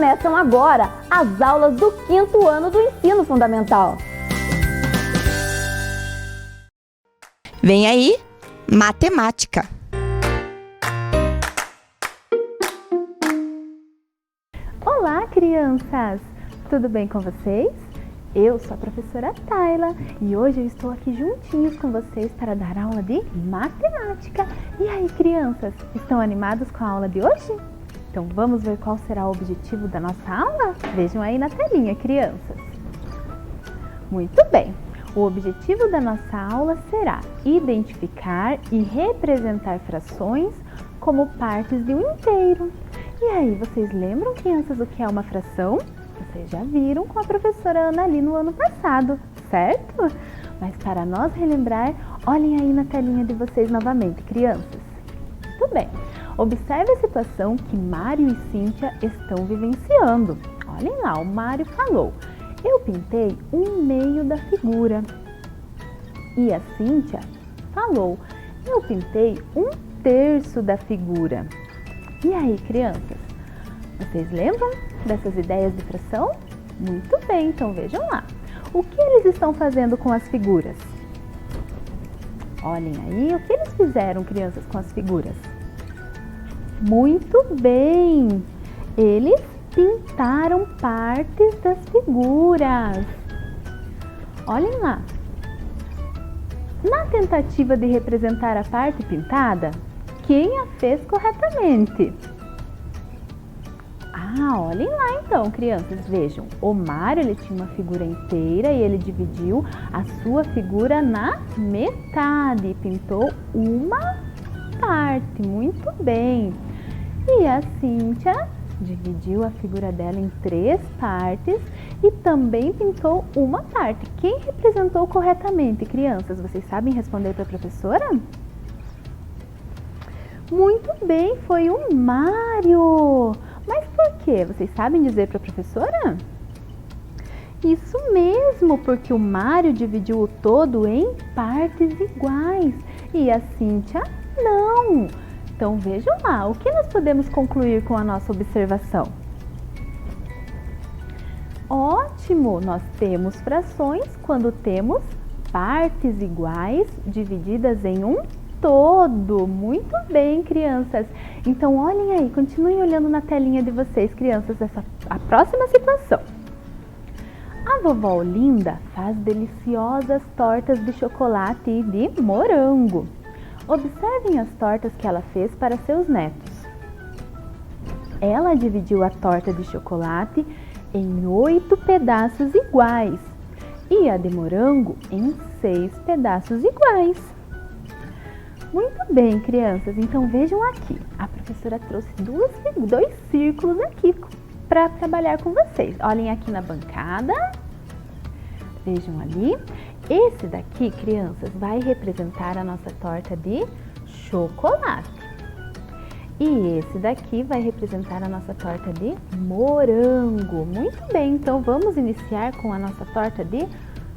Começam agora as aulas do 5º ano do ensino fundamental. Vem aí, matemática. Olá, crianças! Tudo bem com vocês? Eu sou a professora Tayla e hoje eu estou aqui juntinhos com vocês para dar aula de matemática. E aí, crianças, estão animados com a aula de hoje? Então vamos ver qual será o objetivo da nossa aula? Vejam aí na telinha, crianças. Muito bem! O objetivo da nossa aula será identificar e representar frações como partes de um inteiro. E aí, vocês lembram, crianças, o que é uma fração? Vocês já viram com a professora Ana ali no ano passado, certo? Mas para nós relembrar, olhem aí na telinha de vocês novamente, crianças. Muito bem. Observe a situação que Mário e Cíntia estão vivenciando. Olhem lá, o Mário falou: eu pintei um meio da figura. E a Cíntia falou: eu pintei um terço da figura. E aí, crianças, vocês lembram dessas ideias de fração? Muito bem, então vejam lá. O que eles estão fazendo com as figuras? Olhem aí, o que eles fizeram, crianças, com as figuras? Muito bem! Eles pintaram partes das figuras. Olhem lá. Na tentativa de representar a parte pintada, quem a fez corretamente? Olhem lá então, crianças, vejam. O Mário, ele tinha uma figura inteira e ele dividiu a sua figura na metade e pintou uma parte. Muito bem. E a Cíntia dividiu a figura dela em 3 partes e também pintou uma parte. Quem representou corretamente, crianças? Vocês sabem responder para a professora? Muito bem, foi o Mário! Mas por quê? Vocês sabem dizer para a professora? Isso mesmo, porque o Mário dividiu o todo em partes iguais e a Cíntia não. Então vejam lá, o que nós podemos concluir com a nossa observação? Ótimo! Nós temos frações quando temos partes iguais divididas em um todo. Muito bem, crianças. Então olhem aí, continuem olhando na telinha de vocês, crianças, a próxima situação. A vovó Olinda faz deliciosas tortas de chocolate e de morango. Observem as tortas que ela fez para seus netos. Ela dividiu a torta de chocolate em 8 pedaços iguais e a de morango em 6 pedaços iguais. Muito bem, crianças. Então vejam aqui. A professora trouxe 2 círculos aqui para trabalhar com vocês. Olhem aqui na bancada. Vejam ali. Esse daqui, crianças, vai representar a nossa torta de chocolate. E esse daqui vai representar a nossa torta de morango. Muito bem, então vamos iniciar com a nossa torta de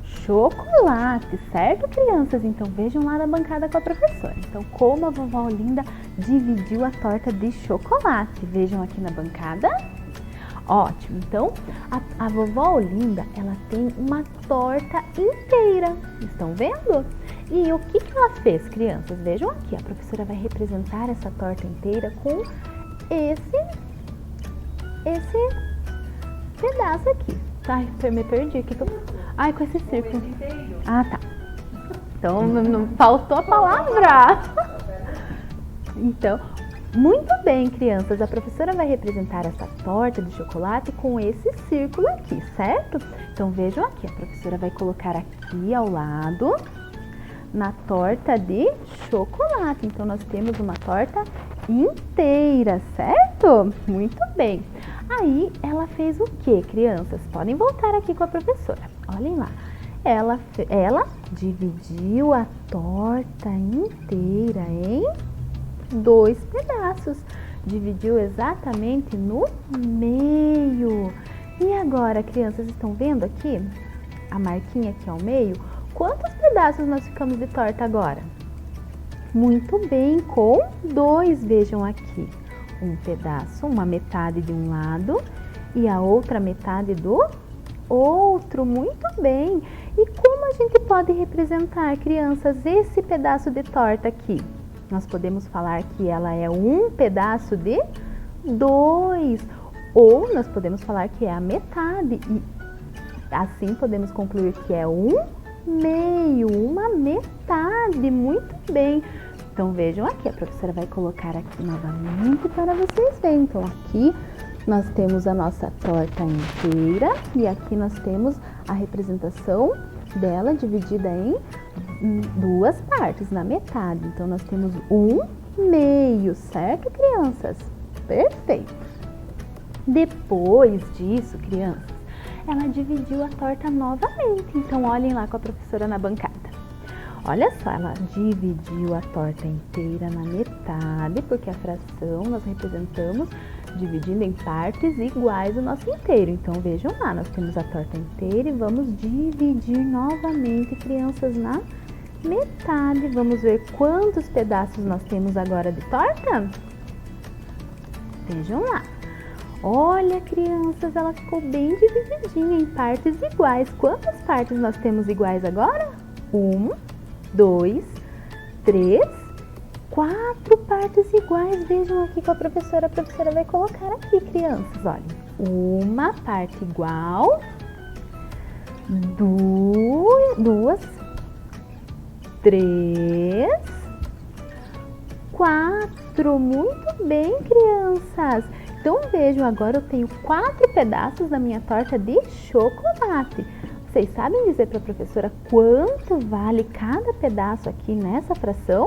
chocolate, certo, crianças? Então vejam lá na bancada com a professora. Então, como a vovó Olinda dividiu a torta de chocolate. Vejam aqui na bancada. Ótimo, então a vovó Olinda, ela tem uma torta inteira, estão vendo? E o que ela fez, crianças? Vejam aqui, a professora vai representar essa torta inteira com esse pedaço aqui. Ai, me perdi aqui. Ai, com esse círculo. Ah, tá. Então, não faltou a palavra. Então, muito bem, crianças, a professora vai representar essa torta de chocolate com esse círculo aqui, certo? Então vejam aqui, a professora vai colocar aqui ao lado na torta de chocolate. Então nós temos uma torta inteira, certo? Muito bem. Aí ela fez o que, crianças? Podem voltar aqui com a professora. Olhem lá. Ela dividiu a torta inteira em 2 pedaços, dividiu exatamente no meio. E agora, crianças, estão vendo aqui a marquinha aqui ao meio? Quantos pedaços nós ficamos de torta agora? Muito bem, com 2, vejam aqui. Um pedaço, uma metade de um lado e a outra metade do outro. Muito bem. E como a gente pode representar, crianças, esse pedaço de torta aqui? Nós podemos falar que ela é um pedaço de 2, ou nós podemos falar que é a metade, e assim podemos concluir que é um meio, uma metade. Muito bem. Então vejam aqui, a professora vai colocar aqui novamente para vocês verem. Então aqui nós temos a nossa torta inteira e aqui nós temos a representação dela dividida em duas partes, na metade. Então nós temos um meio, certo, crianças? Perfeito. Depois disso, crianças, ela dividiu a torta novamente. Então olhem lá com a professora na bancada. Olha só, ela dividiu a torta inteira na metade, porque a fração nós representamos dividindo em partes iguais o nosso inteiro. Então vejam lá, nós temos a torta inteira e vamos dividir novamente, crianças, na metade. Vamos ver quantos pedaços nós temos agora de torta? Vejam lá. Olha, crianças, ela ficou bem divididinha em partes iguais. Quantas partes nós temos iguais agora? 1, 2, 3, 4 partes iguais. Vejam aqui com a professora vai colocar aqui, crianças, olha. Uma parte igual, duas, 3, 4. Muito bem, crianças. Então vejam, agora eu tenho 4 pedaços da minha torta de chocolate. Vocês sabem dizer para a professora quanto vale cada pedaço aqui nessa fração?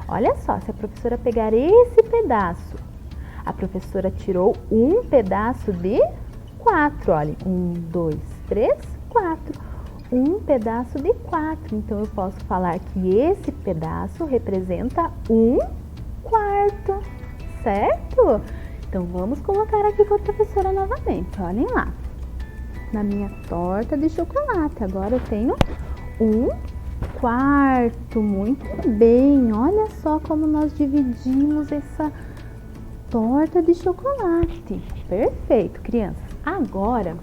Olha só, se a professora pegar esse pedaço, a professora tirou um pedaço de 4. Olha, 1, 2, 3, 4. Um pedaço de 4. Então eu posso falar que esse pedaço representa 1/4, certo? Então vamos colocar aqui com a professora novamente. Olhem lá. Na minha torta de chocolate, agora eu tenho 1/4. Muito bem, olha só como nós dividimos essa torta de chocolate. Perfeito, crianças. Agora,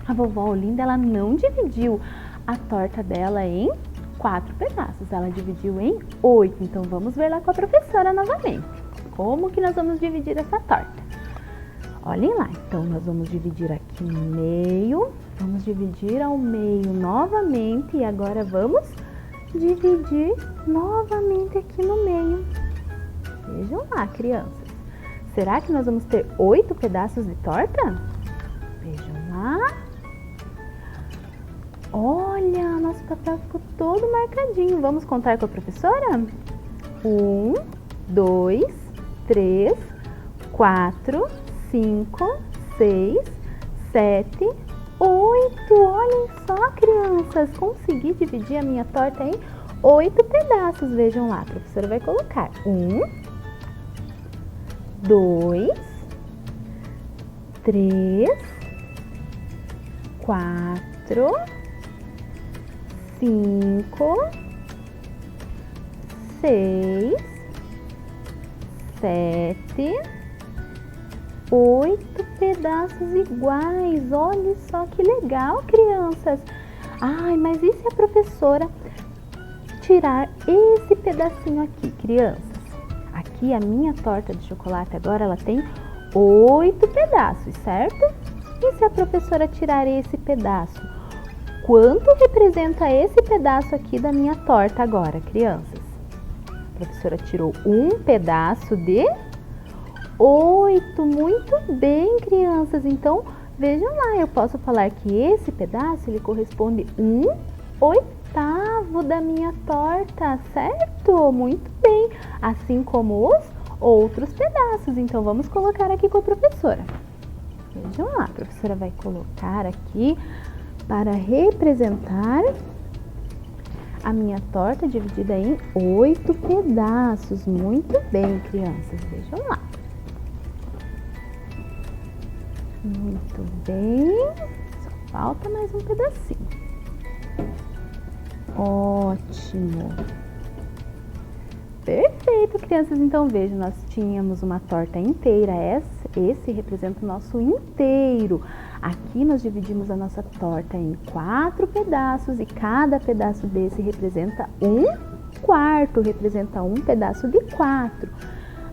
a vovó Olinda, ela não dividiu a torta dela em 4 pedaços, ela dividiu em 8. Então vamos ver lá com a professora novamente. Como que nós vamos dividir essa torta? Olhem lá, então nós vamos dividir aqui no meio, vamos dividir ao meio novamente e agora vamos dividir novamente aqui no meio. Vejam lá, crianças. Será que nós vamos ter 8 pedaços de torta? Vejam lá. Olha, nosso papel ficou todo marcadinho. Vamos contar com a professora? 1, 2, 3, 4, 5, 6, 7, 8. Olhem só, crianças, consegui dividir a minha torta em 8 pedaços. Vejam lá, a professora vai colocar 1, 2, 3, 4, 5, 6, 7, 8 pedaços iguais. Olha só que legal, crianças. Ai, mas e se a professora tirar esse pedacinho aqui, crianças? Aqui a minha torta de chocolate agora ela tem 8 pedaços, certo? E se a professora tirar esse pedaço? Quanto representa esse pedaço aqui da minha torta agora, crianças? A professora tirou um pedaço de 8. Muito bem, crianças. Então, vejam lá, eu posso falar que esse pedaço ele corresponde 1/8 da minha torta, certo? Muito bem. Assim como os outros pedaços. Então, vamos colocar aqui com a professora. Vejam lá, a professora vai colocar aqui para representar a minha torta dividida em 8 pedaços. Muito bem, crianças. Vejam lá. Muito bem. Só falta mais um pedacinho. Ótimo. Perfeito. Perfeito, crianças. Então, vejam, nós tínhamos uma torta inteira. Esse representa o nosso inteiro. Aqui nós dividimos a nossa torta em 4 pedaços e cada pedaço desse representa 1/4, representa um pedaço de 4.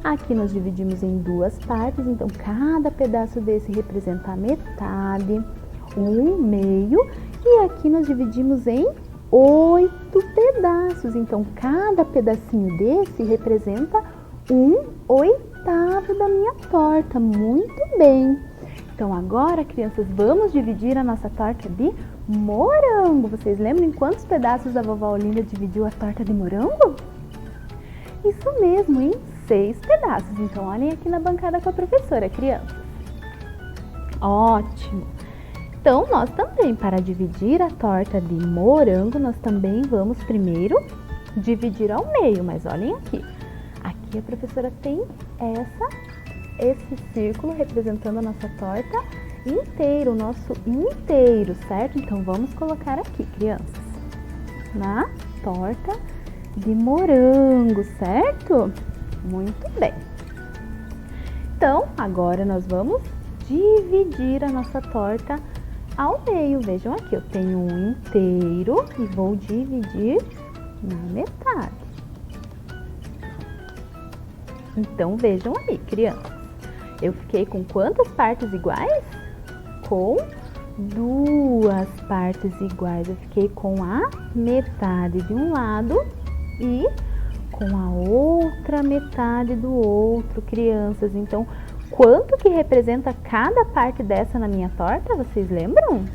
Aqui nós dividimos em 2 partes, então cada pedaço desse representa a metade, 1/2. E aqui nós dividimos em 8 pedaços, então cada pedacinho desse representa 1/8 da minha torta. Muito bem! Então agora, crianças, vamos dividir a nossa torta de morango. Vocês lembram em quantos pedaços a vovó Olinda dividiu a torta de morango? Isso mesmo, em 6 pedaços. Então olhem aqui na bancada com a professora, crianças. Ótimo! Então, nós também, para dividir a torta de morango, nós também vamos primeiro dividir ao meio. Mas olhem aqui, aqui a professora tem esse círculo representando a nossa torta inteira, o nosso inteiro, certo? Então, vamos colocar aqui, crianças, na torta de morango, certo? Muito bem. Então, agora nós vamos dividir a nossa torta ao meio. Vejam aqui, eu tenho um inteiro e vou dividir na metade. Então, vejam aí, crianças. Eu fiquei com quantas partes iguais? Com 2 partes iguais. Eu fiquei com a metade de um lado e com a outra metade do outro, crianças. Então, quanto que representa cada parte dessa na minha torta? Vocês lembram?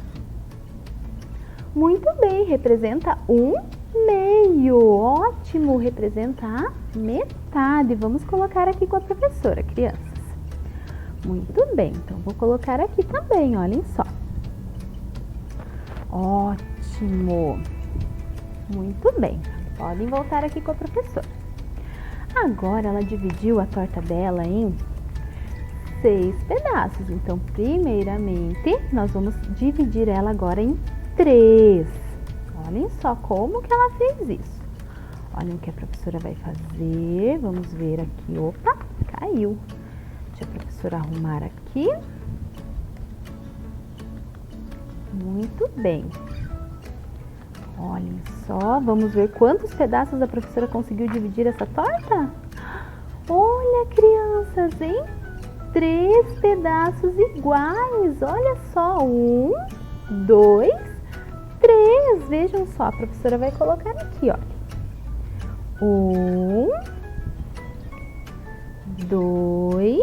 Muito bem, representa 1/2. Ótimo, representa a metade. Vamos colocar aqui com a professora, crianças. Muito bem, então vou colocar aqui também, olhem só. Ótimo. Muito bem, podem voltar aqui com a professora. Agora ela dividiu a torta dela em 6 pedaços. Então, primeiramente, nós vamos dividir ela agora em 3. Olhem só como que ela fez isso. Olhem o que a professora vai fazer. Vamos ver aqui. Opa, caiu. Deixa a professora arrumar aqui. Muito bem. Olhem só, vamos ver quantos pedaços a professora conseguiu dividir essa torta? Olha, crianças, em 3 pedaços iguais. Olha só, 1, 2, 3. Vejam só, a professora vai colocar aqui, olha. 1, 2,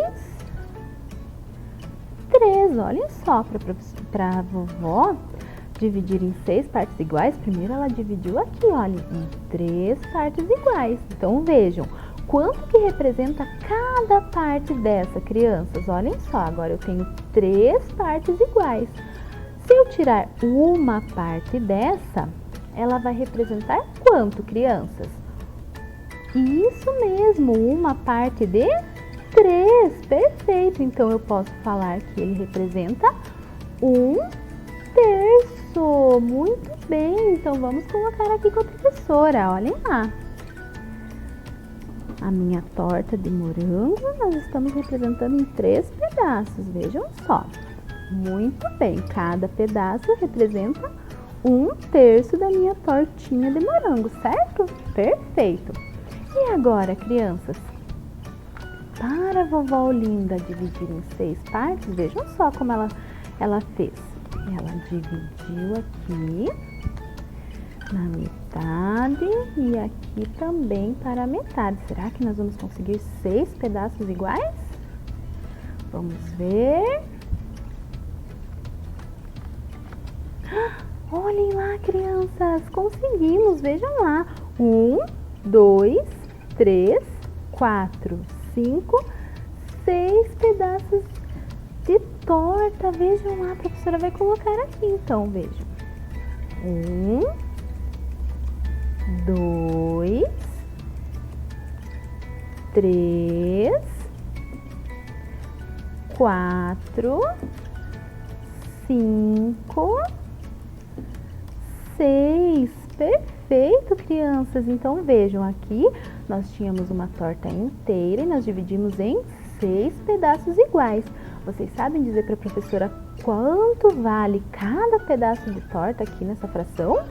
3. Olhem só, para a vovó dividir em 6 partes iguais, primeiro ela dividiu aqui, olha, em 3 partes iguais. Então, vejam, quanto que representa cada parte dessa, crianças? Olhem só, agora eu tenho 3 partes iguais. Se eu tirar uma parte dessa, ela vai representar quanto, crianças? Isso mesmo, uma parte de 3. Perfeito, então eu posso falar que ele representa 1/3. Muito bem, então vamos colocar aqui com a professora, olhem lá. A minha torta de morango, nós estamos representando em 3 pedaços, vejam só. Muito bem, cada pedaço representa 1/3 da minha tortinha de morango, certo? Perfeito. E agora, crianças, para a vovó Olinda dividir em 6 partes, vejam só como ela fez. Ela dividiu aqui na metade e aqui também para a metade. Será que nós vamos conseguir 6 pedaços iguais? Vamos ver. Olhem lá, crianças, conseguimos, vejam lá. 1, 2, 3, 4, 5, 6 pedaços de torta. Vejam lá, a professora vai colocar aqui, então, vejam. 1, 2, 3, 4, 5, 6. Perfeito. Perfeito, crianças. Então vejam, aqui nós tínhamos uma torta inteira e nós dividimos em 6 pedaços iguais. Vocês sabem dizer para a professora quanto vale cada pedaço de torta aqui nessa fração?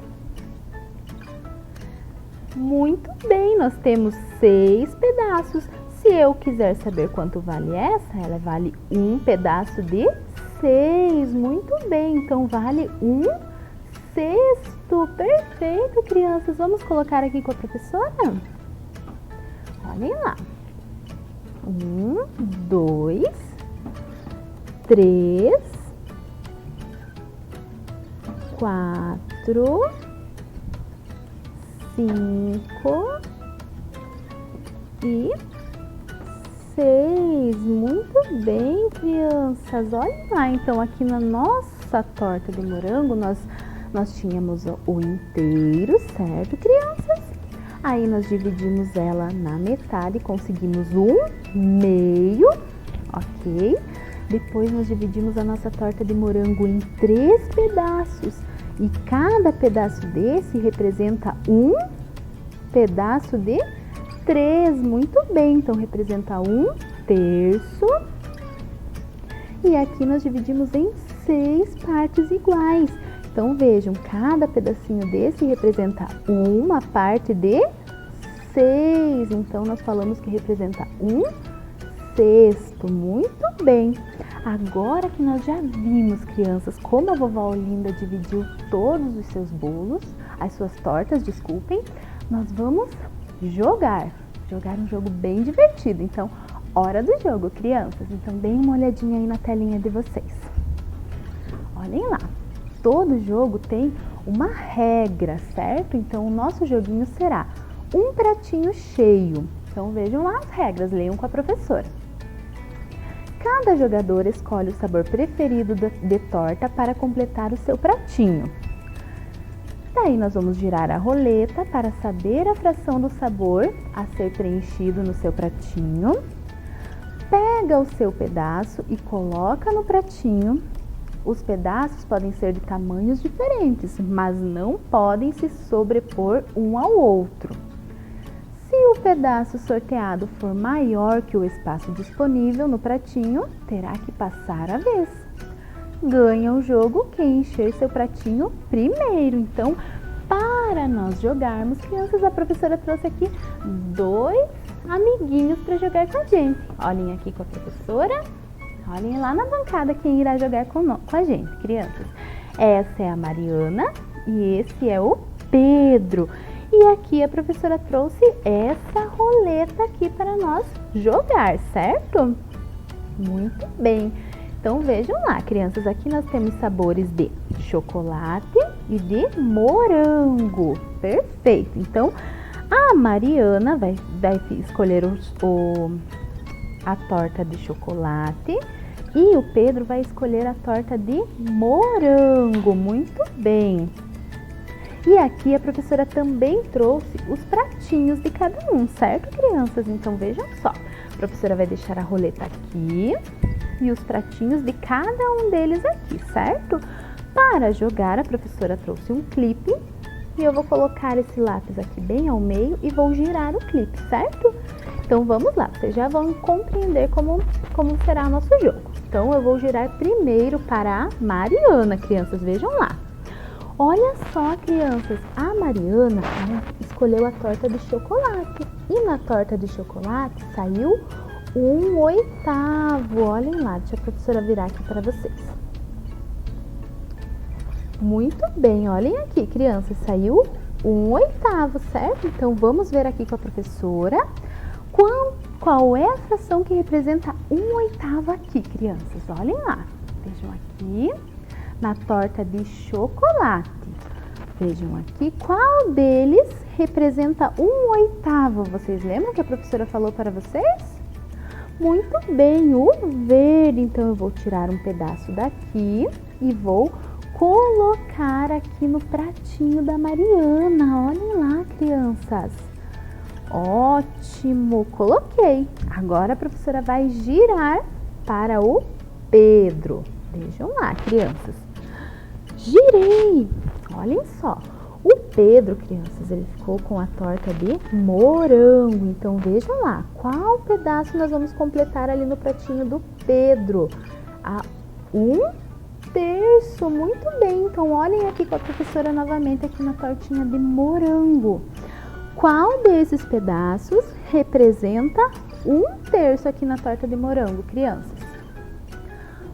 Muito bem, nós temos 6 pedaços. Se eu quiser saber quanto vale essa, ela vale um pedaço de 6. Muito bem, então vale 1/6. Perfeito, crianças. Vamos colocar aqui com a professora? Olhem lá. 1, 2, 3, 4, 5 e 6. Muito bem, crianças. Olhem lá, então aqui na nossa torta de morango nós tínhamos o inteiro, certo, crianças? Aí nós dividimos ela na metade e conseguimos 1/2, ok? Depois nós dividimos a nossa torta de morango em 3 pedaços. E cada pedaço desse representa um pedaço de 3. Muito bem, então representa 1/3. E aqui nós dividimos em 6 partes iguais. Então vejam, cada pedacinho desse representa uma parte de 6. Então nós falamos que representa 1/6. Muito bem. Agora que nós já vimos, crianças, como a vovó Olinda dividiu todos os seus bolos, as suas tortas, desculpem, nós vamos jogar um jogo bem divertido. Então, hora do jogo, crianças. Então, deem uma olhadinha aí na telinha de vocês. Olhem lá. Todo jogo tem uma regra, certo? Então, o nosso joguinho será um pratinho cheio. Então, vejam lá as regras, leiam com a professora. Cada jogador escolhe o sabor preferido de torta para completar o seu pratinho. Daí nós vamos girar a roleta para saber a fração do sabor a ser preenchido no seu pratinho. Pega o seu pedaço e coloca no pratinho. Os pedaços podem ser de tamanhos diferentes, mas não podem se sobrepor um ao outro. Se o pedaço sorteado for maior que o espaço disponível no pratinho, terá que passar a vez. Ganha o jogo quem encher seu pratinho primeiro. Então, para nós jogarmos, crianças, a professora trouxe aqui 2 amiguinhos para jogar com a gente. Olhem aqui com a professora. Olhem lá na bancada quem irá jogar com a gente, crianças. Essa é a Mariana e esse é o Pedro. E aqui a professora trouxe essa roleta aqui para nós jogar, certo? Muito bem. Então vejam lá, crianças, aqui nós temos sabores de chocolate e de morango. Perfeito. Então a Mariana vai escolher a torta de chocolate e o Pedro vai escolher a torta de morango. Muito bem. E aqui a professora também trouxe os pratinhos de cada um, certo, crianças? Então vejam só, a professora vai deixar a roleta aqui e os pratinhos de cada um deles aqui, certo? Para jogar, a professora trouxe um clipe e eu vou colocar esse lápis aqui bem ao meio e vou girar o clipe, certo? Então vamos lá, vocês já vão compreender como será o nosso jogo. Então eu vou girar primeiro para a Mariana, crianças, vejam lá. Olha só, crianças, a Mariana escolheu a torta de chocolate e na torta de chocolate saiu 1/8. Olhem lá, deixa a professora virar aqui para vocês. Muito bem, olhem aqui, crianças, saiu 1/8, certo? Então vamos ver aqui com a professora qual é a fração que representa 1/8 aqui, crianças. Olhem lá, vejam aqui. Na torta de chocolate. Vejam aqui, qual deles representa 1/8? Vocês lembram que a professora falou para vocês? Muito bem, o verde. Então, eu vou tirar um pedaço daqui e vou colocar aqui no pratinho da Mariana. Olhem lá, crianças. Ótimo, coloquei. Agora, a professora vai girar para o Pedro. Vejam lá, crianças. Girei! Olhem só, o Pedro, crianças, ele ficou com a torta de morango. Então, vejam lá, qual pedaço nós vamos completar ali no pratinho do Pedro? Um terço, muito bem. Então, olhem aqui com a professora novamente aqui na tortinha de morango. Qual desses pedaços representa um terço aqui na torta de morango, crianças?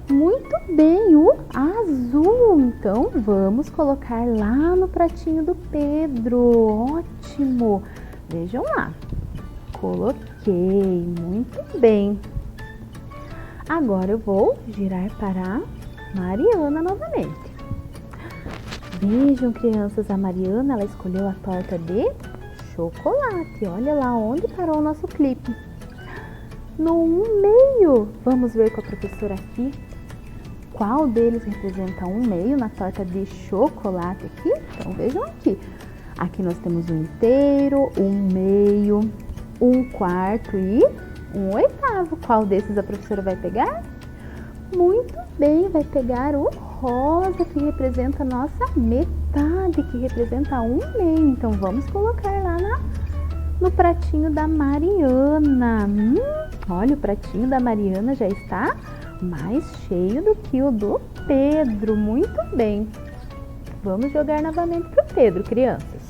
Muito bem, o azul. Então, vamos colocar lá no pratinho do Pedro. Ótimo. Vejam lá. Coloquei. Muito bem. Agora eu vou girar para a Mariana novamente. Vejam, crianças, a Mariana, ela escolheu a torta de chocolate. Olha lá onde parou o nosso clipe. No meio. Vamos ver com a professora aqui. Qual deles representa um meio na torta de chocolate aqui? Então, vejam aqui. Aqui nós temos um inteiro, um meio, um quarto e um oitavo. Qual desses a professora vai pegar? Muito bem, vai pegar o rosa, que representa a nossa metade, que representa um meio. Então, vamos colocar lá no pratinho da Mariana. Olha, o pratinho da Mariana já está mais cheio do que o do Pedro. Muito bem. Vamos jogar novamente para o Pedro, crianças.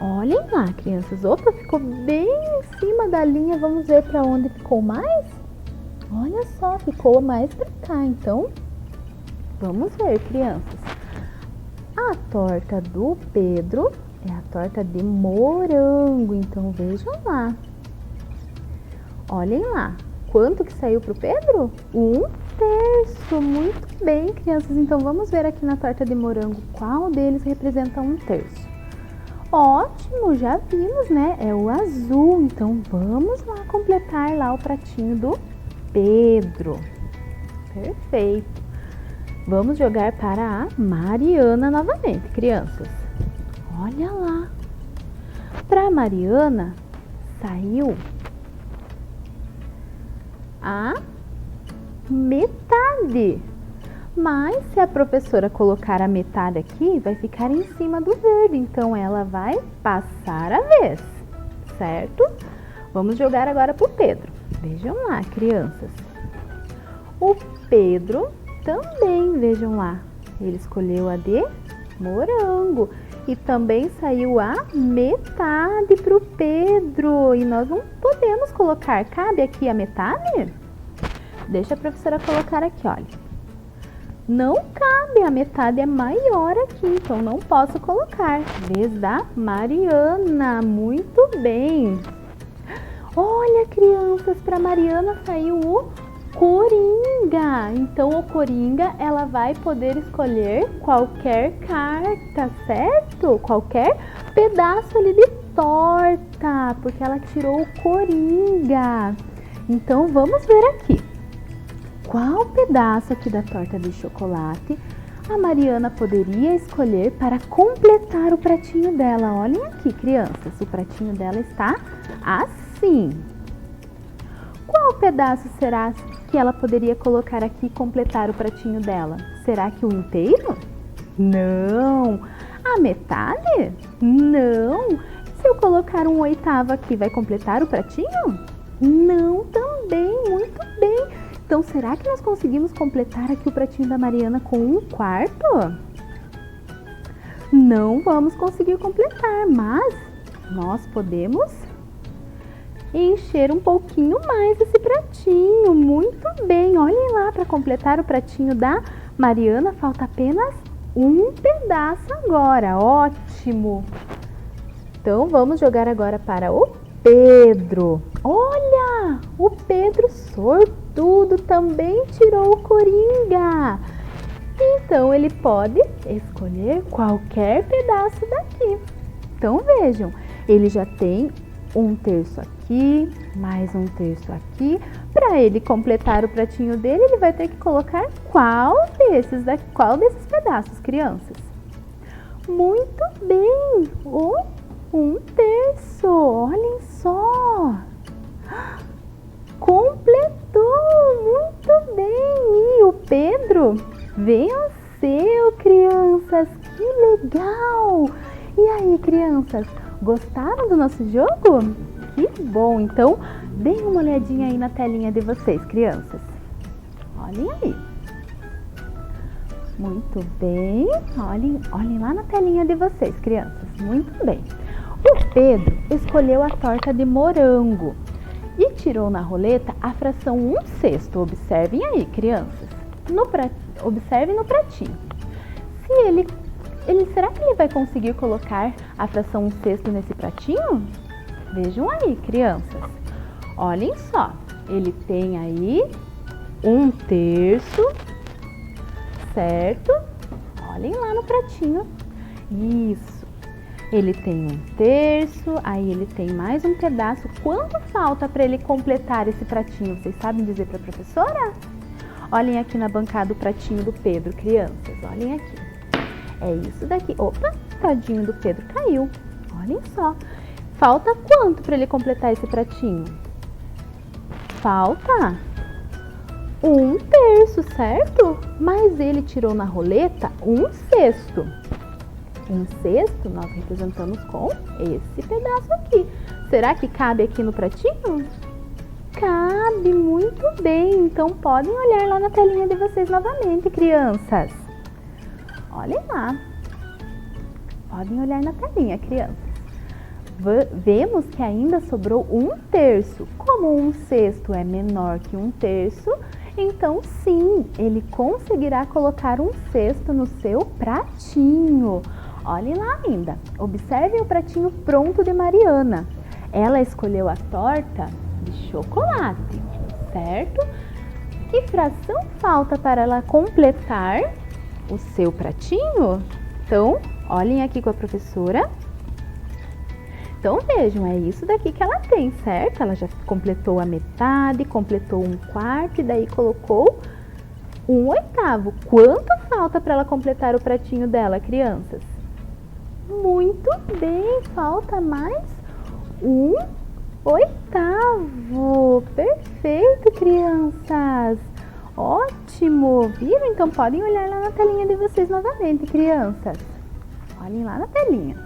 Olhem lá, crianças. Opa, ficou bem em cima da linha. Vamos ver para onde ficou mais? Olha só, ficou mais para cá. Então, vamos ver, crianças. A torta do Pedro é a torta de morango. Então, vejam lá. Olhem lá. Quanto que saiu para o Pedro? Um terço. Muito bem, crianças. Então, vamos ver aqui na torta de morango qual deles representa um terço. Ótimo, já vimos, né? É o azul. Então, vamos lá completar lá o pratinho do Pedro. Perfeito. Vamos jogar para a Mariana novamente, crianças. Olha lá. Para a Mariana, saiu a metade. Mas se a professora colocar a metade aqui, vai ficar em cima do verde. Então, ela vai passar a vez, certo? Vamos jogar agora para o Pedro. Vejam lá, crianças. O Pedro também, vejam lá. Ele escolheu a de morango. E também saiu a metade para o Pedro. E nós não podemos colocar. Cabe aqui a metade? Deixa a professora colocar aqui, olha. Não cabe, a metade é maior aqui, então não posso colocar. Vez da Mariana. Muito bem. Olha, crianças, para Mariana saiu o Coringa. Então, o Coringa, ela vai poder escolher qualquer carta, certo? Qualquer pedaço ali de torta, porque ela tirou o Coringa. Então, vamos ver aqui. Qual pedaço aqui da torta de chocolate a Mariana poderia escolher para completar o pratinho dela? Olhem aqui, crianças, o pratinho dela está assim. Qual pedaço será que ela poderia colocar aqui e completar o pratinho dela? Será que o inteiro? Não. A metade? Não. Se eu colocar um oitavo aqui, vai completar o pratinho? Não, também. Muito bem. Então, será que nós conseguimos completar aqui o pratinho da Mariana com um quarto? Não vamos conseguir completar, mas nós podemos encher um pouquinho mais esse pratinho. Muito bem, olhem lá, para completar o pratinho da Mariana, falta apenas um pedaço agora. Ótimo! Então, vamos jogar agora para o Pedro. Olha, o Pedro sortudo também tirou o Coringa. Então, ele pode escolher qualquer pedaço daqui. Então, vejam, ele já tem um terço aqui, mais um terço aqui. Para ele completar o pratinho dele, ele vai ter que colocar qual desses pedaços, crianças? Muito bem, um terço, olhem só. Completou, muito bem. E o Pedro venceu, crianças, que legal. E aí, crianças, gostaram do nosso jogo? Que bom! Então, deem uma olhadinha aí na telinha de vocês, crianças. Olhem aí. Muito bem. Olhem lá na telinha de vocês, crianças. Muito bem. O Pedro escolheu a torta de morango e tirou na roleta a fração 1/6. Observem aí, crianças. Observem no pratinho. Será que ele vai conseguir colocar a fração 1/6 nesse pratinho? Vejam aí, crianças. Olhem só. Ele tem aí 1/3, certo? Olhem lá no pratinho. Isso. Ele tem 1/3, aí ele tem mais um pedaço. Quanto falta para ele completar esse pratinho? Vocês sabem dizer para a professora? Olhem aqui na bancada o pratinho do Pedro, crianças. Olhem aqui. É isso daqui. Opa, tadinho do Pedro caiu. Olhem só. Falta quanto para ele completar esse pratinho? Falta 1/3, certo? Mas ele tirou na roleta 1/6. 1/6 nós representamos com esse pedaço aqui. Será que cabe aqui no pratinho? Cabe, muito bem. Então podem olhar lá na telinha de vocês novamente, crianças. Olhem lá. Podem olhar na telinha, crianças. Vemos que ainda sobrou 1/3. Como 1/6 é menor que 1/3, então sim, ele conseguirá colocar 1/6 no seu pratinho. Olhem lá ainda. Observem o pratinho pronto de Mariana. Ela escolheu a torta de chocolate, certo? Que fração falta para ela completar o seu pratinho? Então, olhem aqui com a professora. Então, vejam, é isso daqui que ela tem, certo? Ela já completou a metade, completou 1/4 e daí colocou 1/8. Quanto falta para ela completar o pratinho dela, crianças? Muito bem, falta mais 1/8. Perfeito, crianças. Ótimo, viram? Então podem olhar lá na telinha de vocês novamente, crianças. Olhem lá na telinha.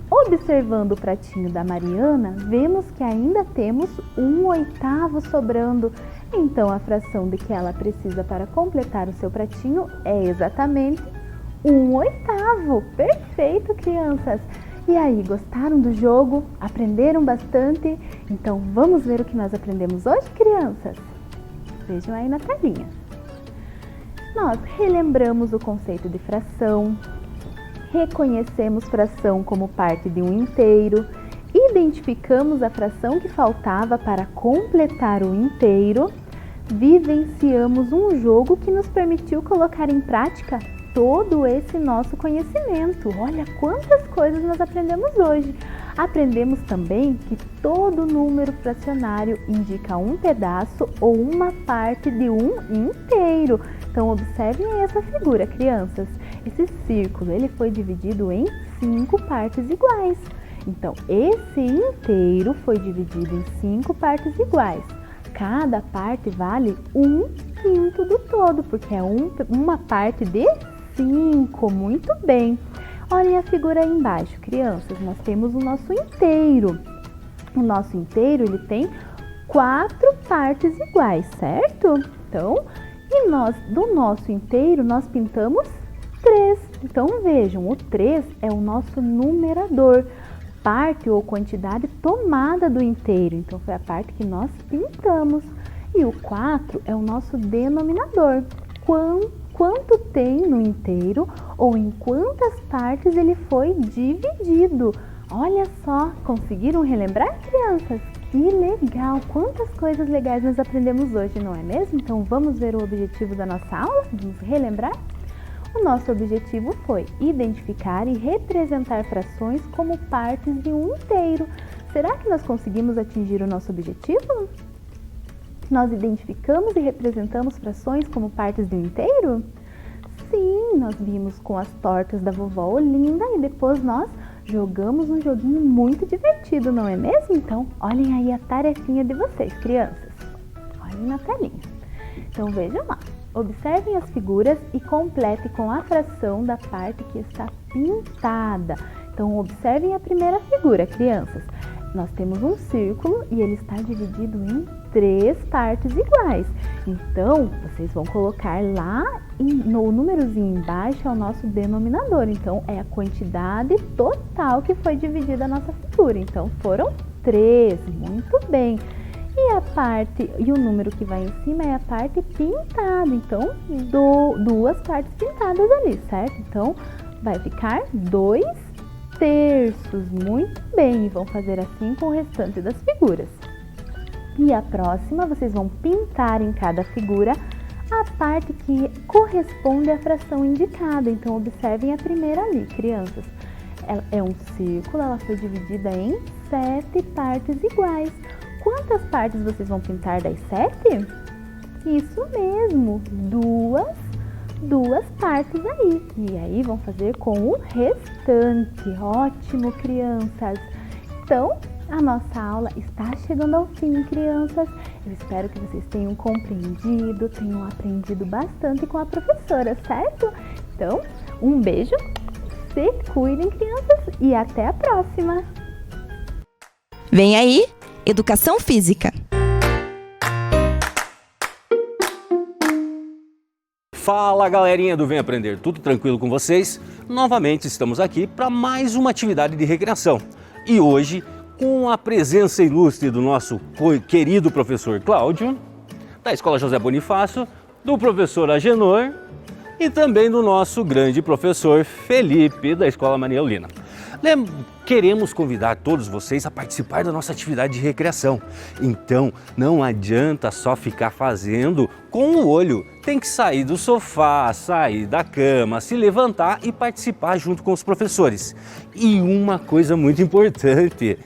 Observando o pratinho da Mariana, vemos que ainda temos 1/8 sobrando. Então a fração de que ela precisa para completar o seu pratinho é exatamente 1/8. Perfeito, crianças. E aí, gostaram do jogo? Aprenderam bastante? Então vamos ver o que nós aprendemos hoje, crianças? Vejam aí na telinha. Nós relembramos o conceito de fração, reconhecemos fração como parte de um inteiro, identificamos a fração que faltava para completar o inteiro, vivenciamos um jogo que nos permitiu colocar em prática todo esse nosso conhecimento. Olha quantas coisas nós aprendemos hoje. Aprendemos também que todo número fracionário indica um pedaço ou uma parte de um inteiro. Então observem essa figura, crianças. Esse círculo ele foi dividido em 5 partes iguais. Então esse inteiro foi dividido em 5 partes iguais. Cada parte vale 1/5 do todo, porque é uma parte de 5. Muito bem. Olhem a figura aí embaixo, crianças. Nós temos o nosso inteiro. O nosso inteiro ele tem 4 partes iguais, certo? Então, do nosso inteiro nós pintamos 3. Então vejam, o 3 é o nosso numerador, parte ou quantidade tomada do inteiro. Então foi a parte que nós pintamos. E o 4 é o nosso denominador. Quanto tem no inteiro ou em quantas partes ele foi dividido. Olha só, conseguiram relembrar, crianças? Que legal! Quantas coisas legais nós aprendemos hoje, não é mesmo? Então vamos ver o objetivo da nossa aula? Vamos relembrar? O nosso objetivo foi identificar e representar frações como partes de um inteiro. Será que nós conseguimos atingir o nosso objetivo? Nós identificamos e representamos frações como partes de um inteiro? Sim, nós vimos com as tortas da vovó Olinda e depois nós jogamos um joguinho muito divertido, não é mesmo? Então, olhem aí a tarefinha de vocês, crianças. Olhem na telinha. Então, vejam lá. Observem as figuras e complete com a fração da parte que está pintada. Então, observem a primeira figura, crianças. Nós temos um círculo e ele está dividido em 3 partes iguais. Então, vocês vão colocar lá no númerozinho embaixo é o nosso denominador. Então, é a quantidade total que foi dividida a nossa figura. Então, foram 3. Muito bem. E o número que vai em cima é a parte pintada. Então, 2 partes pintadas ali, certo? Então, vai ficar 2 terços. Muito bem. E vão fazer assim com o restante das figuras. E a próxima, vocês vão pintar em cada figura a parte que corresponde à fração indicada. Então, observem a primeira ali, crianças. Ela é um círculo, ela foi dividida em 7 partes iguais. Quantas partes vocês vão pintar das 7? Isso mesmo, duas partes aí. E aí vão fazer com o restante. Ótimo, crianças! Então, a nossa aula está chegando ao fim, crianças. Eu espero que vocês tenham compreendido, tenham aprendido bastante com a professora, certo? Então, um beijo, se cuidem, crianças, e até a próxima! Vem aí, Educação Física. Fala, galerinha do Vem Aprender, tudo tranquilo com vocês? Novamente estamos aqui para mais uma atividade de recreação. E hoje, com a presença ilustre do nosso querido professor Cláudio, da Escola José Bonifácio, do professor Agenor e também do nosso grande professor Felipe, da Escola Maria Eulina. Queremos convidar todos vocês a participar da nossa atividade de recreação. Então, não adianta só ficar fazendo com o olho. Tem que sair do sofá, sair da cama, se levantar e participar junto com os professores. E uma coisa muito importante,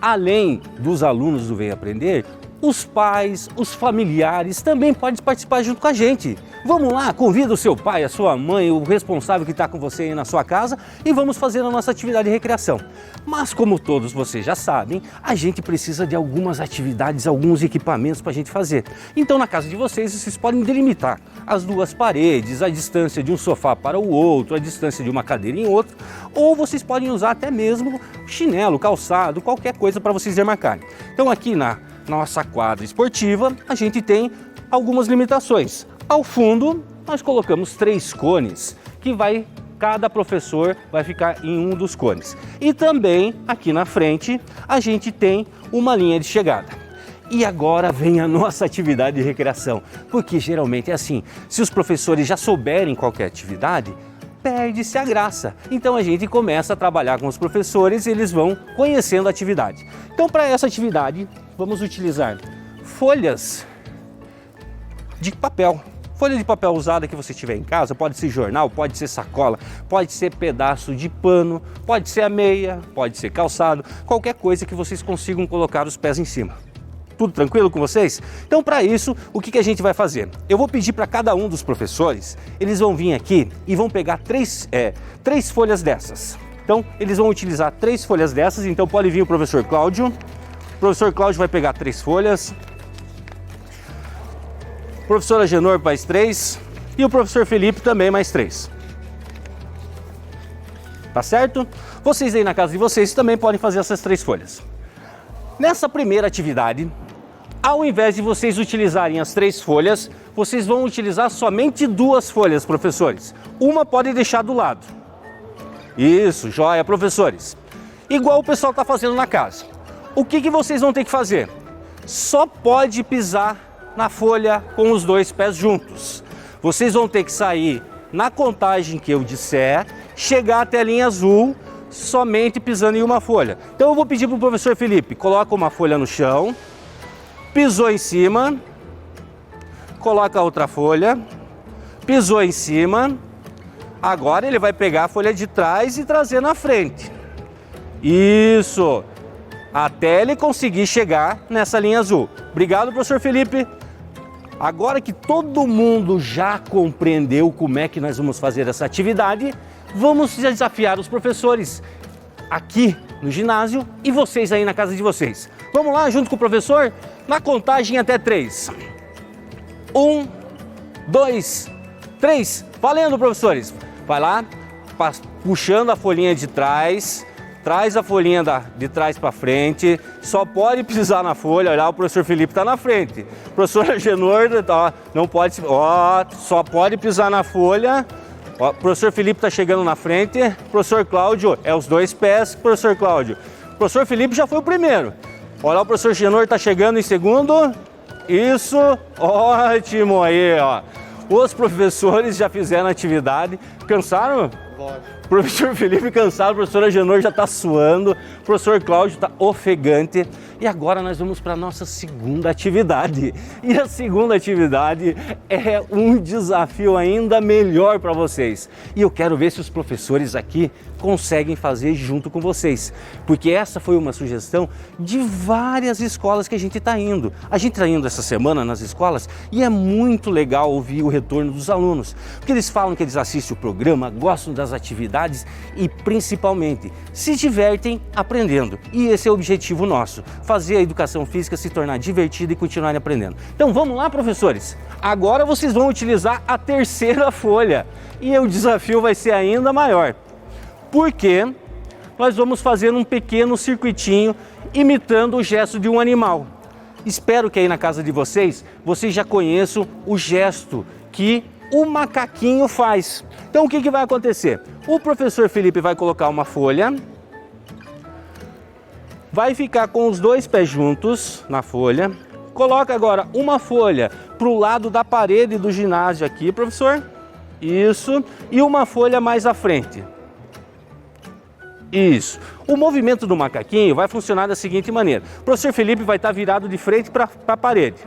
além dos alunos do Vem Aprender, os pais, os familiares também podem participar junto com a gente. Vamos lá, convida o seu pai, a sua mãe, o responsável que está com você aí na sua casa e vamos fazer a nossa atividade de recreação. Mas como todos vocês já sabem, a gente precisa de algumas atividades, alguns equipamentos para a gente fazer. Então na casa de vocês podem delimitar as 2 paredes, a distância de um sofá para o outro, a distância de uma cadeira em outro, ou vocês podem usar até mesmo chinelo, calçado, qualquer coisa para vocês demarcarem. Então aqui na nossa quadra esportiva, a gente tem algumas limitações. Ao fundo, nós colocamos 3 cones, que cada professor vai ficar em um dos cones. E também, aqui na frente, a gente tem uma linha de chegada. E agora vem a nossa atividade de recreação, porque geralmente é assim, se os professores já souberem qualquer atividade, perde-se a graça. Então a gente começa a trabalhar com os professores e eles vão conhecendo a atividade. Então para essa atividade, vamos utilizar folhas de papel. Folha de papel usada que você tiver em casa, pode ser jornal, pode ser sacola, pode ser pedaço de pano, pode ser a meia, pode ser calçado, qualquer coisa que vocês consigam colocar os pés em cima. Tudo tranquilo com vocês? Então, para isso, o que a gente vai fazer? Eu vou pedir para cada um dos professores, eles vão vir aqui e vão pegar três folhas dessas. Então, eles vão utilizar 3 folhas dessas, então pode vir o professor Cláudio. O professor Cláudio vai pegar 3 folhas. O professor Agenor mais 3 e o professor Felipe também mais 3. Tá certo? Vocês aí na casa de vocês também podem fazer essas 3 folhas. Nessa primeira atividade, ao invés de vocês utilizarem as 3 folhas, vocês vão utilizar somente 2 folhas, professores. Uma pode deixar do lado. Isso, joia, professores. Igual o pessoal está fazendo na casa. O que vocês vão ter que fazer? Só pode pisar na folha com os 2 pés juntos. Vocês vão ter que sair na contagem que eu disser, chegar até a linha azul, somente pisando em uma folha. Então eu vou pedir para o professor Felipe, coloca uma folha no chão, pisou em cima, coloca a outra folha, pisou em cima, agora ele vai pegar a folha de trás e trazer na frente. Isso! Até ele conseguir chegar nessa linha azul. Obrigado, professor Felipe. Agora que todo mundo já compreendeu como é que nós vamos fazer essa atividade, vamos desafiar os professores aqui no ginásio e vocês aí na casa de vocês. Vamos lá, junto com o professor, na contagem até 3. 1, 2, 3. Valendo, professores. Vai lá, puxando a folhinha de trás, traz a folhinha de trás para frente, só pode pisar na folha, olha, o professor Felipe está na frente. Professor Agenor, ó, não pode, ó, só pode pisar na folha. Ó, professor Felipe está chegando na frente, professor Cláudio, é os dois pés, professor Cláudio. Professor Felipe já foi o primeiro. Olha, o professor Agenor está chegando em segundo. Isso, ótimo aí, ó. Os professores já fizeram a atividade. Cansaram? Professor Felipe cansado, o professor Agenor já está suando, o professor Cláudio está ofegante. E agora nós vamos para a nossa segunda atividade. E a segunda atividade é um desafio ainda melhor para vocês. E eu quero ver se os professores aqui conseguem fazer junto com vocês. Porque essa foi uma sugestão de várias escolas que a gente está indo. A gente está indo essa semana nas escolas e é muito legal ouvir o retorno dos alunos. Porque eles falam que eles assistem o programa, gostam das atividades e principalmente se divertem aprendendo. E esse é o objetivo nosso. Fazer a educação física se tornar divertida e continuarem aprendendo. Então vamos lá, professores? Agora vocês vão utilizar a terceira folha e o desafio vai ser ainda maior. Porque nós vamos fazer um pequeno circuitinho imitando o gesto de um animal. Espero que aí na casa de vocês já conheçam o gesto que o macaquinho faz. Então o que vai acontecer? O professor Felipe vai colocar uma folha, vai ficar com os dois pés juntos na folha, coloca agora uma folha para o lado da parede do ginásio aqui, professor, isso, e uma folha mais à frente. Isso. O movimento do macaquinho vai funcionar da seguinte maneira. O professor Felipe vai estar virado de frente para a parede.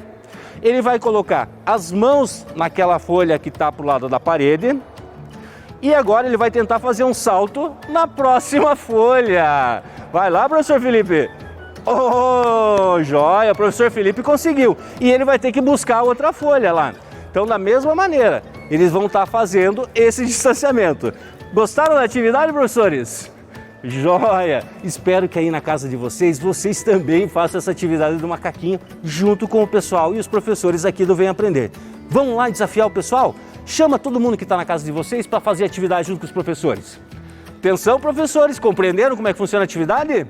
Ele vai colocar as mãos naquela folha que está para o lado da parede. E agora ele vai tentar fazer um salto na próxima folha. Vai lá, professor Felipe. Oh, joia, o professor Felipe conseguiu. E ele vai ter que buscar outra folha lá. Então, da mesma maneira, eles vão estar fazendo esse distanciamento. Gostaram da atividade, professores? Joia! Espero que aí na casa de vocês também façam essa atividade do macaquinho junto com o pessoal e os professores aqui do Vem Aprender. Vamos lá desafiar o pessoal? Chama todo mundo que está na casa de vocês para fazer atividade junto com os professores. Atenção, professores, compreenderam como é que funciona a atividade?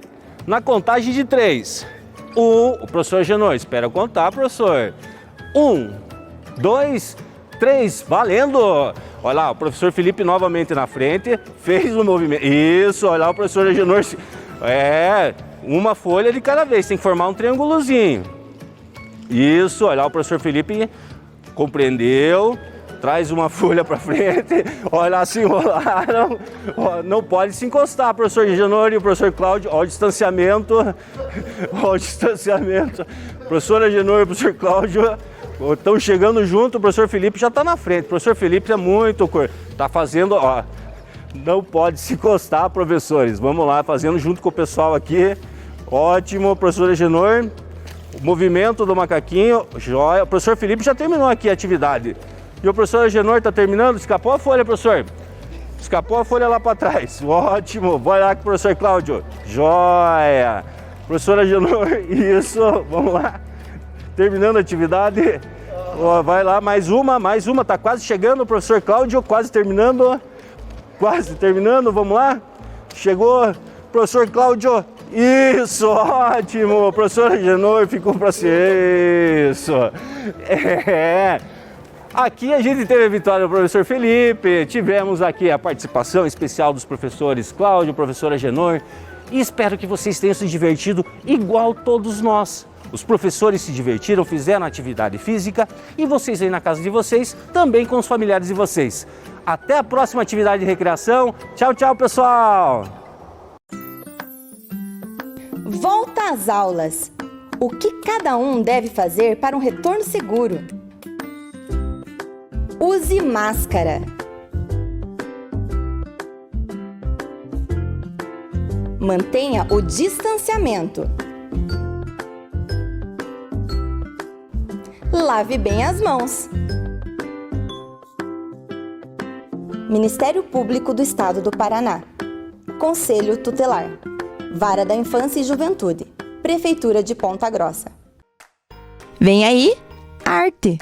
Na contagem de 3. O professor Agenor, espera eu contar, professor. 1, 2, 3, valendo! Olha lá, o professor Felipe novamente na frente, fez o movimento. Isso, olha lá o professor Agenor. Uma folha de cada vez, tem que formar um triângulozinho. Isso, olha lá o professor Felipe compreendeu. Traz uma folha para frente, olha lá, se enrolaram, não pode se encostar, professor Agenor e o professor Cláudio, olha o distanciamento, professor Agenor e o professor Cláudio estão chegando junto, o professor Felipe já está na frente, o professor Felipe é muito, está fazendo, ó, não pode se encostar, professores, vamos lá, fazendo junto com o pessoal aqui, ótimo, professor Agenor, o movimento do macaquinho, joia, o professor Felipe já terminou aqui a atividade. E o professor Agenor está terminando? Escapou a folha, professor? Escapou a folha lá para trás. Ótimo. Vai lá com o professor Cláudio. Joia. Professor Agenor, isso. Vamos lá. Terminando a atividade. Vai lá, mais uma. Está quase chegando o professor Cláudio. Quase terminando. Vamos lá. Chegou. Professor Cláudio. Isso, ótimo. O professor Agenor ficou para ser isso. Aqui a gente teve a vitória do professor Felipe, tivemos aqui a participação especial dos professores Cláudio, professor Agenor, e espero que vocês tenham se divertido igual todos nós. Os professores se divertiram, fizeram atividade física e vocês aí na casa de vocês, também com os familiares de vocês. Até a próxima atividade de recreação. Tchau, tchau, pessoal! Volta às aulas. O que cada um deve fazer para um retorno seguro? Use máscara. Mantenha o distanciamento. Lave bem as mãos. Ministério Público do Estado do Paraná. Conselho Tutelar. Vara da Infância e Juventude. Prefeitura de Ponta Grossa. Vem aí, arte!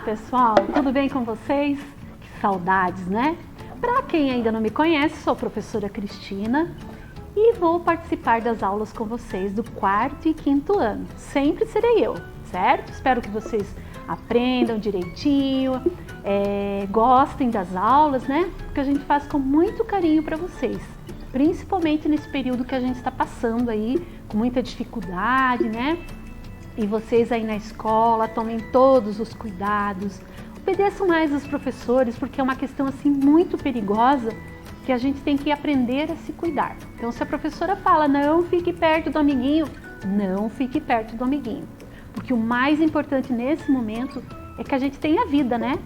pessoal, tudo bem com vocês? Que saudades, né? Para quem ainda não me conhece, sou a professora Cristina e vou participar das aulas com vocês do 4º e 5º ano. Sempre serei eu, certo? Espero que vocês aprendam direitinho, gostem das aulas, né? Porque a gente faz com muito carinho para vocês, principalmente nesse período que a gente está passando aí, com muita dificuldade, né? E vocês aí na escola tomem todos os cuidados, obedeçam mais os professores, porque é uma questão assim muito perigosa que a gente tem que aprender a se cuidar. Então, se a professora fala, não fique perto do amiguinho, não fique perto do amiguinho. Porque o mais importante nesse momento é que a gente tenha vida, né?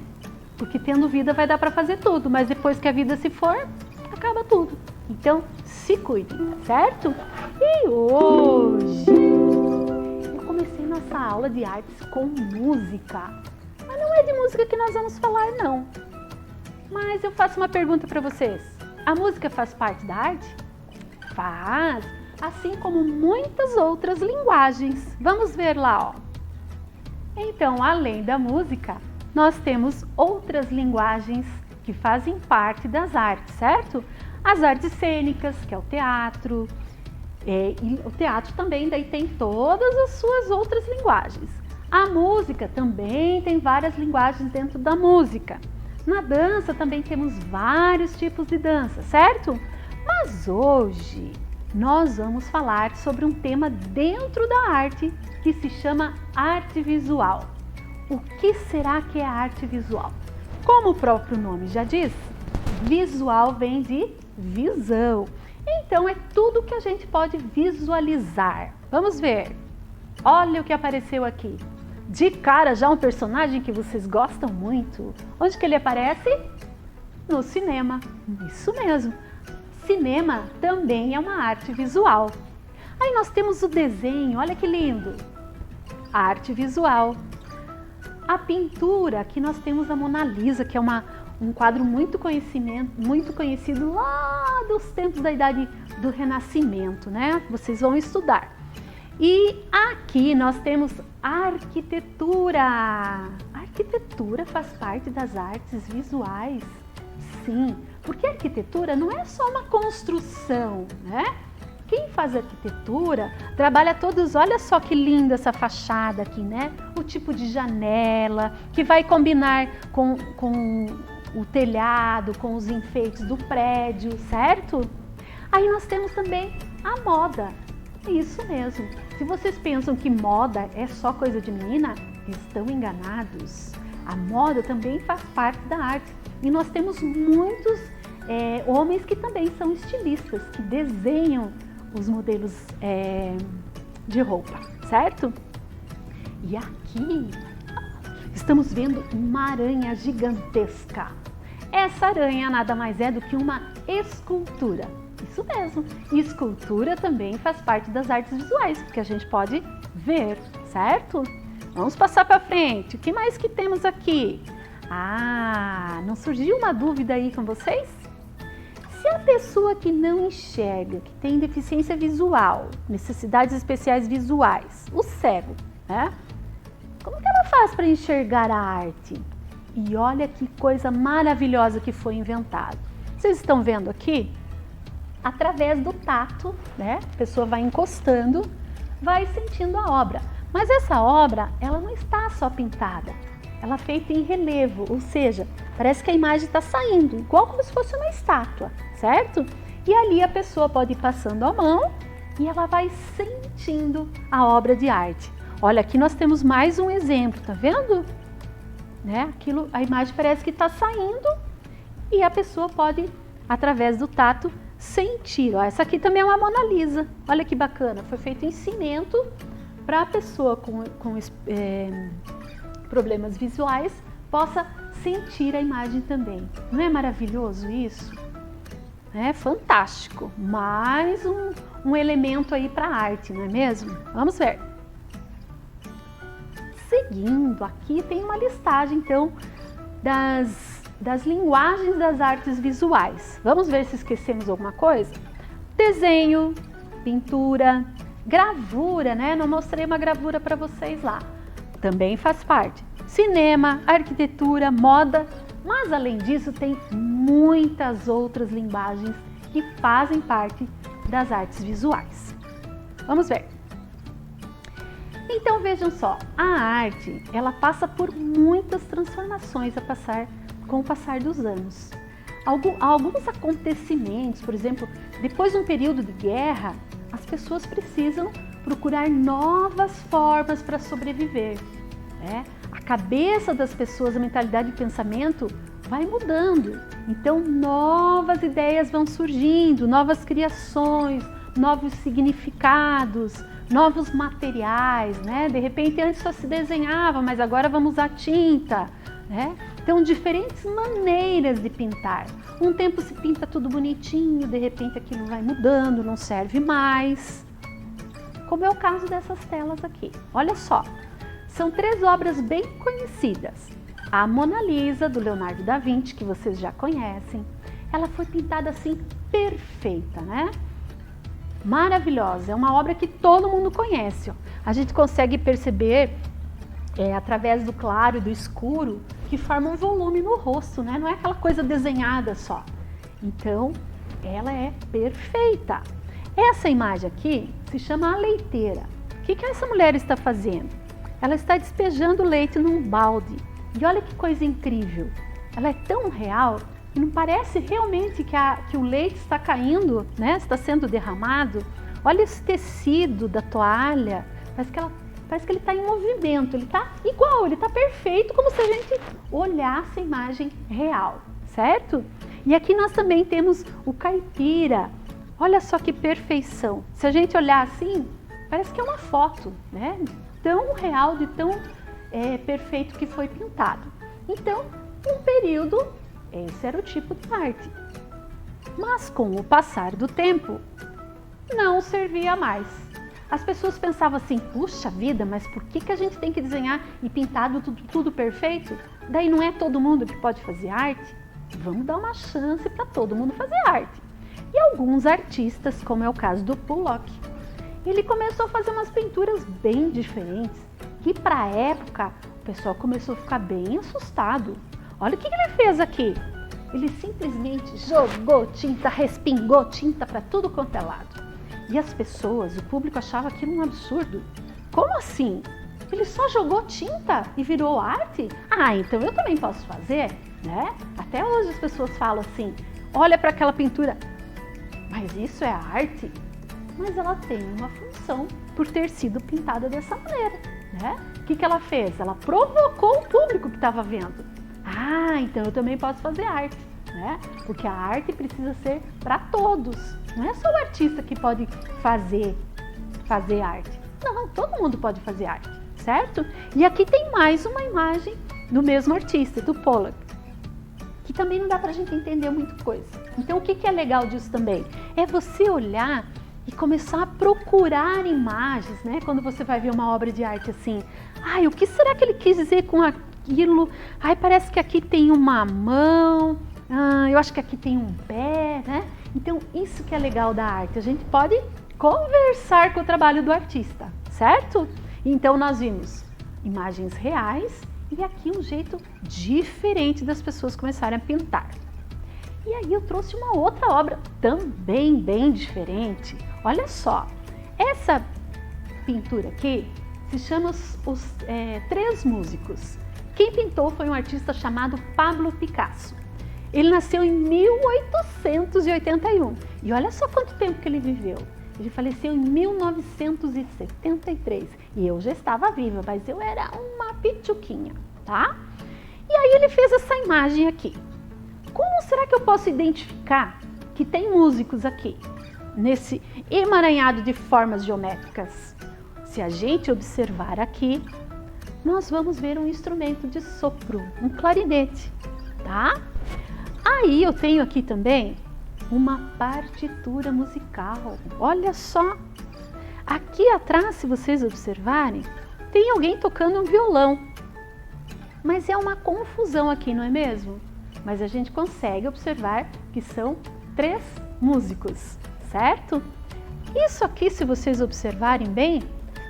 Porque tendo vida vai dar para fazer tudo, mas depois que a vida se for, acaba tudo. Então, se cuidem, certo? E hoje eu comecei nossa aula de artes com música. Mas não é de música que nós vamos falar, não. Mas eu faço uma pergunta para vocês. A música faz parte da arte? Faz, assim como muitas outras linguagens. Vamos ver lá, ó. Então, além da música, nós temos outras linguagens que fazem parte das artes, certo? As artes cênicas, que é o teatro, e o teatro também daí tem todas as suas outras linguagens. A música também tem várias linguagens dentro da música. Na dança também temos vários tipos de dança, certo? Mas hoje nós vamos falar sobre um tema dentro da arte que se chama arte visual. O que será que é arte visual? Como o próprio nome já diz, visual vem de visão. Então é tudo que a gente pode visualizar. Vamos ver. Olha o que apareceu aqui. De cara já um personagem que vocês gostam muito. Onde que ele aparece? No cinema. Isso mesmo. Cinema também é uma arte visual. Aí nós temos o desenho, olha que lindo. Arte visual. A pintura, aqui nós temos a Mona Lisa, que é um quadro muito conhecido lá dos tempos da Idade do Renascimento, né? Vocês vão estudar. E aqui nós temos arquitetura. A arquitetura faz parte das artes visuais. Sim, porque a arquitetura não é só uma construção, né? Quem faz arquitetura trabalha todos, olha só que linda essa fachada aqui, né? O tipo de janela que vai combinar com o telhado, com os enfeites do prédio, certo? Aí nós temos também a moda. Isso mesmo. Se vocês pensam que moda é só coisa de menina, estão enganados. A moda também faz parte da arte. E nós temos muitos homens que também são estilistas, que desenham os modelos de roupa, certo? E aqui estamos vendo uma aranha gigantesca. Essa aranha nada mais é do que uma escultura. Isso mesmo. E escultura também faz parte das artes visuais, porque a gente pode ver, certo? Vamos passar para frente. O que mais que temos aqui? Ah, não surgiu uma dúvida aí com vocês? Se a pessoa que não enxerga, que tem deficiência visual, necessidades especiais visuais, o cego, né? Como que ela faz para enxergar a arte? E olha que coisa maravilhosa que foi inventado. Vocês estão vendo aqui? Através do tato, né? A pessoa vai encostando, vai sentindo a obra. Mas essa obra, ela não está só pintada. Ela é feita em relevo, ou seja, parece que a imagem está saindo, igual como se fosse uma estátua, certo? E ali a pessoa pode ir passando a mão e ela vai sentindo a obra de arte. Olha, aqui nós temos mais um exemplo, tá vendo? Né? A imagem parece que está saindo e a pessoa pode, através do tato, sentir. Ó, essa aqui também é uma Mona Lisa. Olha que bacana, foi feito em cimento para a pessoa com problemas visuais possa sentir a imagem também. Não é maravilhoso isso? É fantástico. Mais um elemento aí para a arte, não é mesmo? Vamos ver. Seguindo, aqui tem uma listagem, então, das linguagens das artes visuais. Vamos ver se esquecemos alguma coisa? Desenho, pintura, gravura, né? Não mostrei uma gravura para vocês lá. Também faz parte. cinema, arquitetura, moda, mas além disso tem muitas outras linguagens que fazem parte das artes visuais. Vamos ver. Então vejam só, a arte, ela passa por muitas transformações com o passar dos anos. Alguns acontecimentos, por exemplo, depois de um período de guerra, as pessoas precisam procurar novas formas para sobreviver, né? A cabeça das pessoas, a mentalidade de pensamento vai mudando. Então, novas ideias vão surgindo, novas criações, novos significados, novos materiais, né? De repente, antes só se desenhava, mas agora vamos usar tinta, né? Então, diferentes maneiras de pintar. Um tempo se pinta tudo bonitinho, de repente aquilo vai mudando, não serve mais. Como é o caso dessas telas aqui. Olha só, são 3 obras bem conhecidas. A Mona Lisa, do Leonardo da Vinci, que vocês já conhecem. Ela foi pintada assim, perfeita, né? Maravilhosa, é uma obra que todo mundo conhece. Ó. A gente consegue perceber, através do claro e do escuro, que forma um volume no rosto, né? Não é aquela coisa desenhada só. Então, ela é perfeita. Essa imagem aqui se chama a leiteira. O que essa mulher está fazendo? Ela está despejando leite num balde. E olha que coisa incrível. Ela é tão real que não parece realmente que o leite está caindo, né? Está sendo derramado. Olha esse tecido da toalha. Parece que ele está em movimento. Ele está igual, ele está perfeito, como se a gente olhasse a imagem real, certo? E aqui nós também temos o caipira. Olha só que perfeição. Se a gente olhar assim, parece que é uma foto, né? Tão real, de tão perfeito que foi pintado. Então, um período, esse era o tipo de arte. Mas com o passar do tempo, não servia mais. As pessoas pensavam assim, puxa vida, mas por que a gente tem que desenhar e pintar tudo perfeito? Daí não é todo mundo que pode fazer arte? Vamos dar uma chance para todo mundo fazer arte. E alguns artistas, como é o caso do Pollock, ele começou a fazer umas pinturas bem diferentes, que para a época o pessoal começou a ficar bem assustado. Olha o que ele fez aqui. Ele simplesmente jogou tinta, respingou tinta para tudo quanto é lado. E as pessoas, o público achava aquilo um absurdo. Como assim? Ele só jogou tinta e virou arte? Ah, então eu também posso fazer, né? Até hoje as pessoas falam assim, olha para aquela pintura, mas isso é arte? Mas ela tem uma função por ter sido pintada dessa maneira, né? O que ela fez? Ela provocou o público que estava vendo. Ah, então eu também posso fazer arte, né? Porque a arte precisa ser para todos. Não é só o artista que pode fazer arte. Não, todo mundo pode fazer arte, certo? E aqui tem mais uma imagem do mesmo artista, do Pollock, que também não dá pra gente entender muita coisa. Então o que é legal disso também? É você olhar e começar a procurar imagens, né? Quando você vai ver uma obra de arte assim, ai, o que será que ele quis dizer com aquilo? Ai, parece que aqui tem uma mão, eu acho que aqui tem um pé, né? Então isso que é legal da arte, a gente pode conversar com o trabalho do artista, certo? Então nós vimos imagens reais e aqui um jeito diferente das pessoas começarem a pintar. E aí eu trouxe uma outra obra também bem diferente. Olha só, essa pintura aqui se chama os 3 músicos. Quem pintou foi um artista chamado Pablo Picasso. Ele nasceu em 1881 e olha só quanto tempo que ele viveu. Ele faleceu em 1973 e eu já estava viva, mas eu era uma pituquinha, tá? E aí ele fez essa imagem aqui. Como será que eu posso identificar que tem músicos aqui, nesse emaranhado de formas geométricas? Se a gente observar aqui, nós vamos ver um instrumento de sopro, um clarinete, tá? Aí eu tenho aqui também uma partitura musical. Olha só! Aqui atrás, se vocês observarem, tem alguém tocando um violão. Mas é uma confusão aqui, não é mesmo? Mas a gente consegue observar que são 3 músicos, certo? Isso aqui, se vocês observarem bem,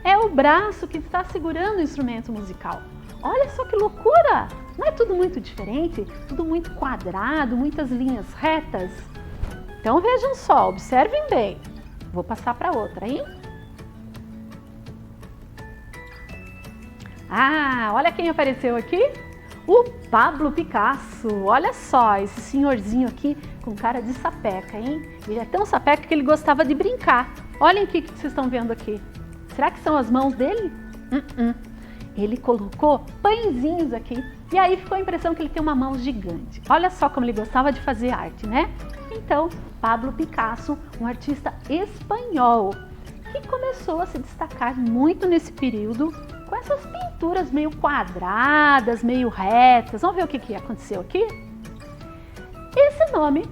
é o braço que está segurando o instrumento musical. Olha só que loucura! Não é tudo muito diferente? Tudo muito quadrado, muitas linhas retas? Então vejam só, observem bem. Vou passar para outra, hein? Ah, olha quem apareceu aqui. O Pablo Picasso. Olha só, esse senhorzinho aqui com cara de sapeca, hein? Ele é tão sapeca que ele gostava de brincar. Olhem o que vocês estão vendo aqui. Será que são as mãos dele? Ele colocou pãezinhos aqui. E aí ficou a impressão que ele tem uma mão gigante. Olha só como ele gostava de fazer arte, né? Então, Pablo Picasso, um artista espanhol, que começou a se destacar muito nesse período com essas pinturas meio quadradas, meio retas. Vamos ver o que aconteceu aqui? Esse nome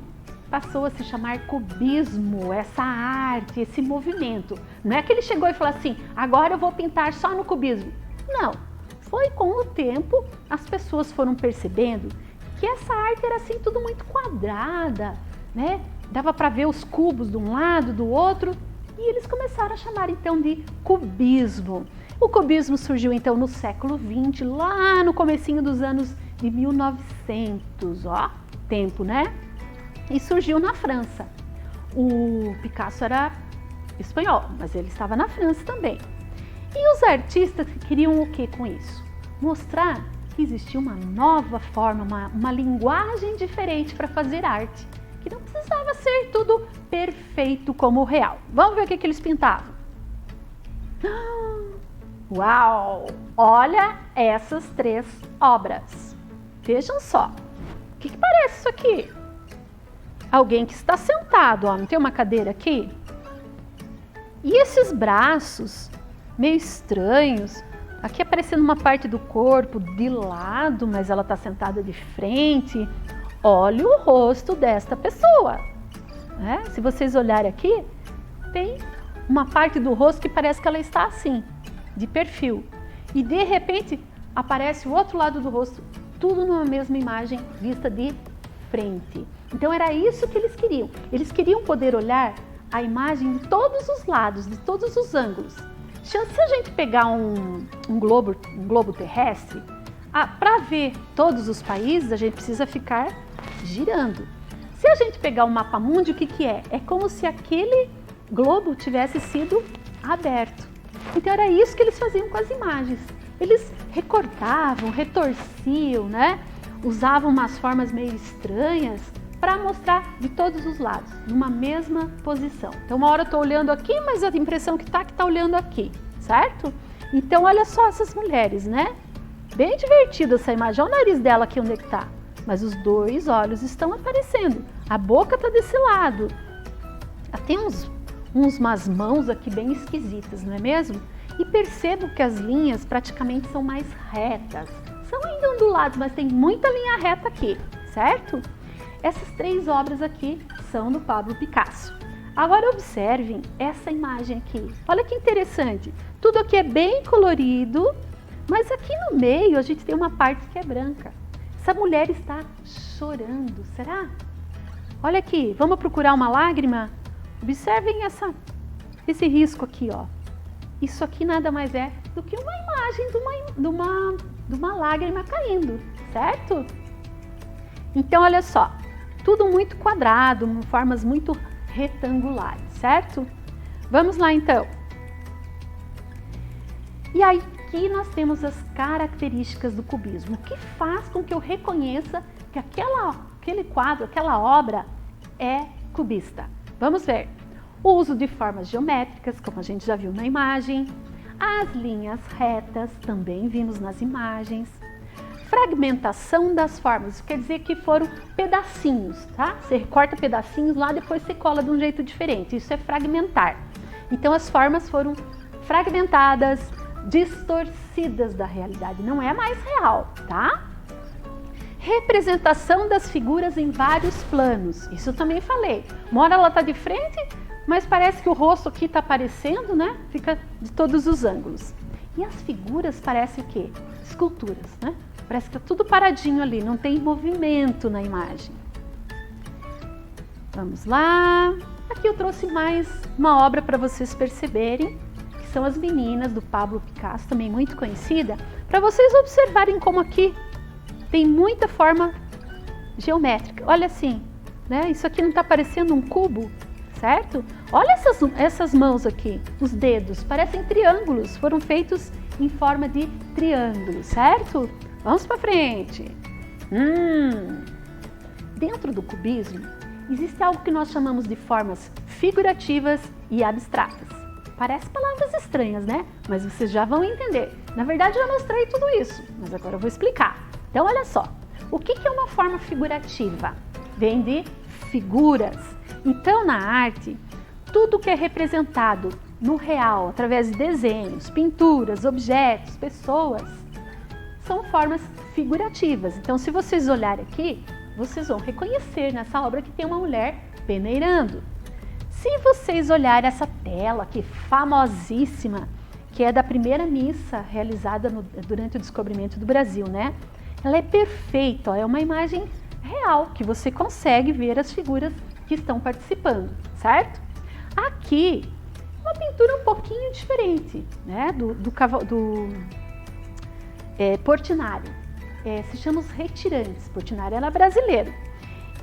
passou a se chamar cubismo, essa arte, esse movimento. Não é que ele chegou e falou assim, agora eu vou pintar só no cubismo. Não, foi com o tempo as pessoas foram percebendo que essa arte era assim tudo muito quadrada, né? Dava para ver os cubos de um lado, do outro, e eles começaram a chamar então de cubismo. O cubismo surgiu então no século XX, lá no comecinho dos anos de 1900, ó, tempo, né? E surgiu na França. O Picasso era espanhol, mas ele estava na França também. E os artistas queriam o que com isso? Mostrar que existia uma nova forma, uma linguagem diferente para fazer arte, que não precisava ser tudo perfeito como o real. Vamos ver o que eles pintavam. Uau! Olha essas 3 obras. Vejam só. O que parece isso aqui? Alguém que está sentado, ó, não tem uma cadeira aqui? E esses braços meio estranhos, aqui aparecendo uma parte do corpo de lado, mas ela está sentada de frente. Olha o rosto desta pessoa. Né? Se vocês olharem aqui, tem uma parte do rosto que parece que ela está assim, de perfil. E de repente aparece o outro lado do rosto, tudo numa mesma imagem vista de frente. Então era isso que eles queriam. Eles queriam poder olhar a imagem de todos os lados, de todos os ângulos. Se a gente pegar um globo terrestre, para ver todos os países, a gente precisa ficar girando. Se a gente pegar o mapa mundi, o que é? É como se aquele globo tivesse sido aberto. Então era isso que eles faziam com as imagens. Eles recortavam, retorciam, né? Usavam umas formas meio estranhas para mostrar de todos os lados, numa mesma posição. Então uma hora eu estou olhando aqui, mas a impressão que está olhando aqui, certo? Então olha só essas mulheres, né? Bem divertida essa imagem. Olha o nariz dela aqui onde é que está. Mas os 2 olhos estão aparecendo. A boca está desse lado. Tem umas mãos aqui bem esquisitas, não é mesmo? E percebo que as linhas praticamente são mais retas. São ainda onduladas, mas tem muita linha reta aqui, certo? Essas 3 obras aqui são do Pablo Picasso. Agora observem essa imagem aqui. Olha que interessante. Tudo aqui é bem colorido, mas aqui no meio a gente tem uma parte que é branca. Essa mulher está chorando, será? Olha aqui, vamos procurar uma lágrima? Observem esse risco aqui, ó. Isso aqui nada mais é do que uma imagem de uma lágrima caindo, certo? Então, olha só, tudo muito quadrado, formas muito retangulares, certo? Vamos lá, então. E aí, aqui nós temos as características do cubismo, o que faz com que eu reconheça que aquele quadro, aquela obra é cubista. Vamos ver. O uso de formas geométricas, como a gente já viu na imagem. As linhas retas, também vimos nas imagens. Fragmentação das formas, isso quer dizer que foram pedacinhos, tá? Você recorta pedacinhos lá, depois você cola de um jeito diferente. Isso é fragmentar. Então as formas foram fragmentadas, distorcidas da realidade. Não é mais real, tá? Representação das figuras em vários planos. Isso eu também falei. Uma hora ela tá de frente, mas parece que o rosto aqui tá aparecendo, né? Fica de todos os ângulos. E as figuras parecem o quê? Esculturas, né? Parece que tá tudo paradinho ali, não tem movimento na imagem. Vamos lá. Aqui eu trouxe mais uma obra para vocês perceberem, que são as meninas do Pablo Picasso, também muito conhecida, para vocês observarem como aqui tem muita forma geométrica. Olha assim, né? Isso aqui não está parecendo um cubo, certo? Olha essas mãos aqui, os dedos, parecem triângulos, foram feitos em forma de triângulo, certo? Vamos para frente. Dentro do cubismo, existe algo que nós chamamos de formas figurativas e abstratas. Parece palavras estranhas, né? Mas vocês já vão entender. Na verdade, eu já mostrei tudo isso, mas agora eu vou explicar. Então, olha só. O que é uma forma figurativa? Vem de figuras. Então, na arte, tudo que é representado no real, através de desenhos, pinturas, objetos, pessoas, são formas figurativas. Então, se vocês olharem aqui, vocês vão reconhecer nessa obra que tem uma mulher peneirando. Se vocês olharem essa tela aqui, famosíssima, que é da primeira missa realizada durante o descobrimento do Brasil, né? Ela é perfeita, ó, é uma imagem real, que você consegue ver as figuras que estão participando, certo? Aqui, uma pintura um pouquinho diferente, né? Do Portinari. Se chama Os Retirantes. Portinari era brasileiro.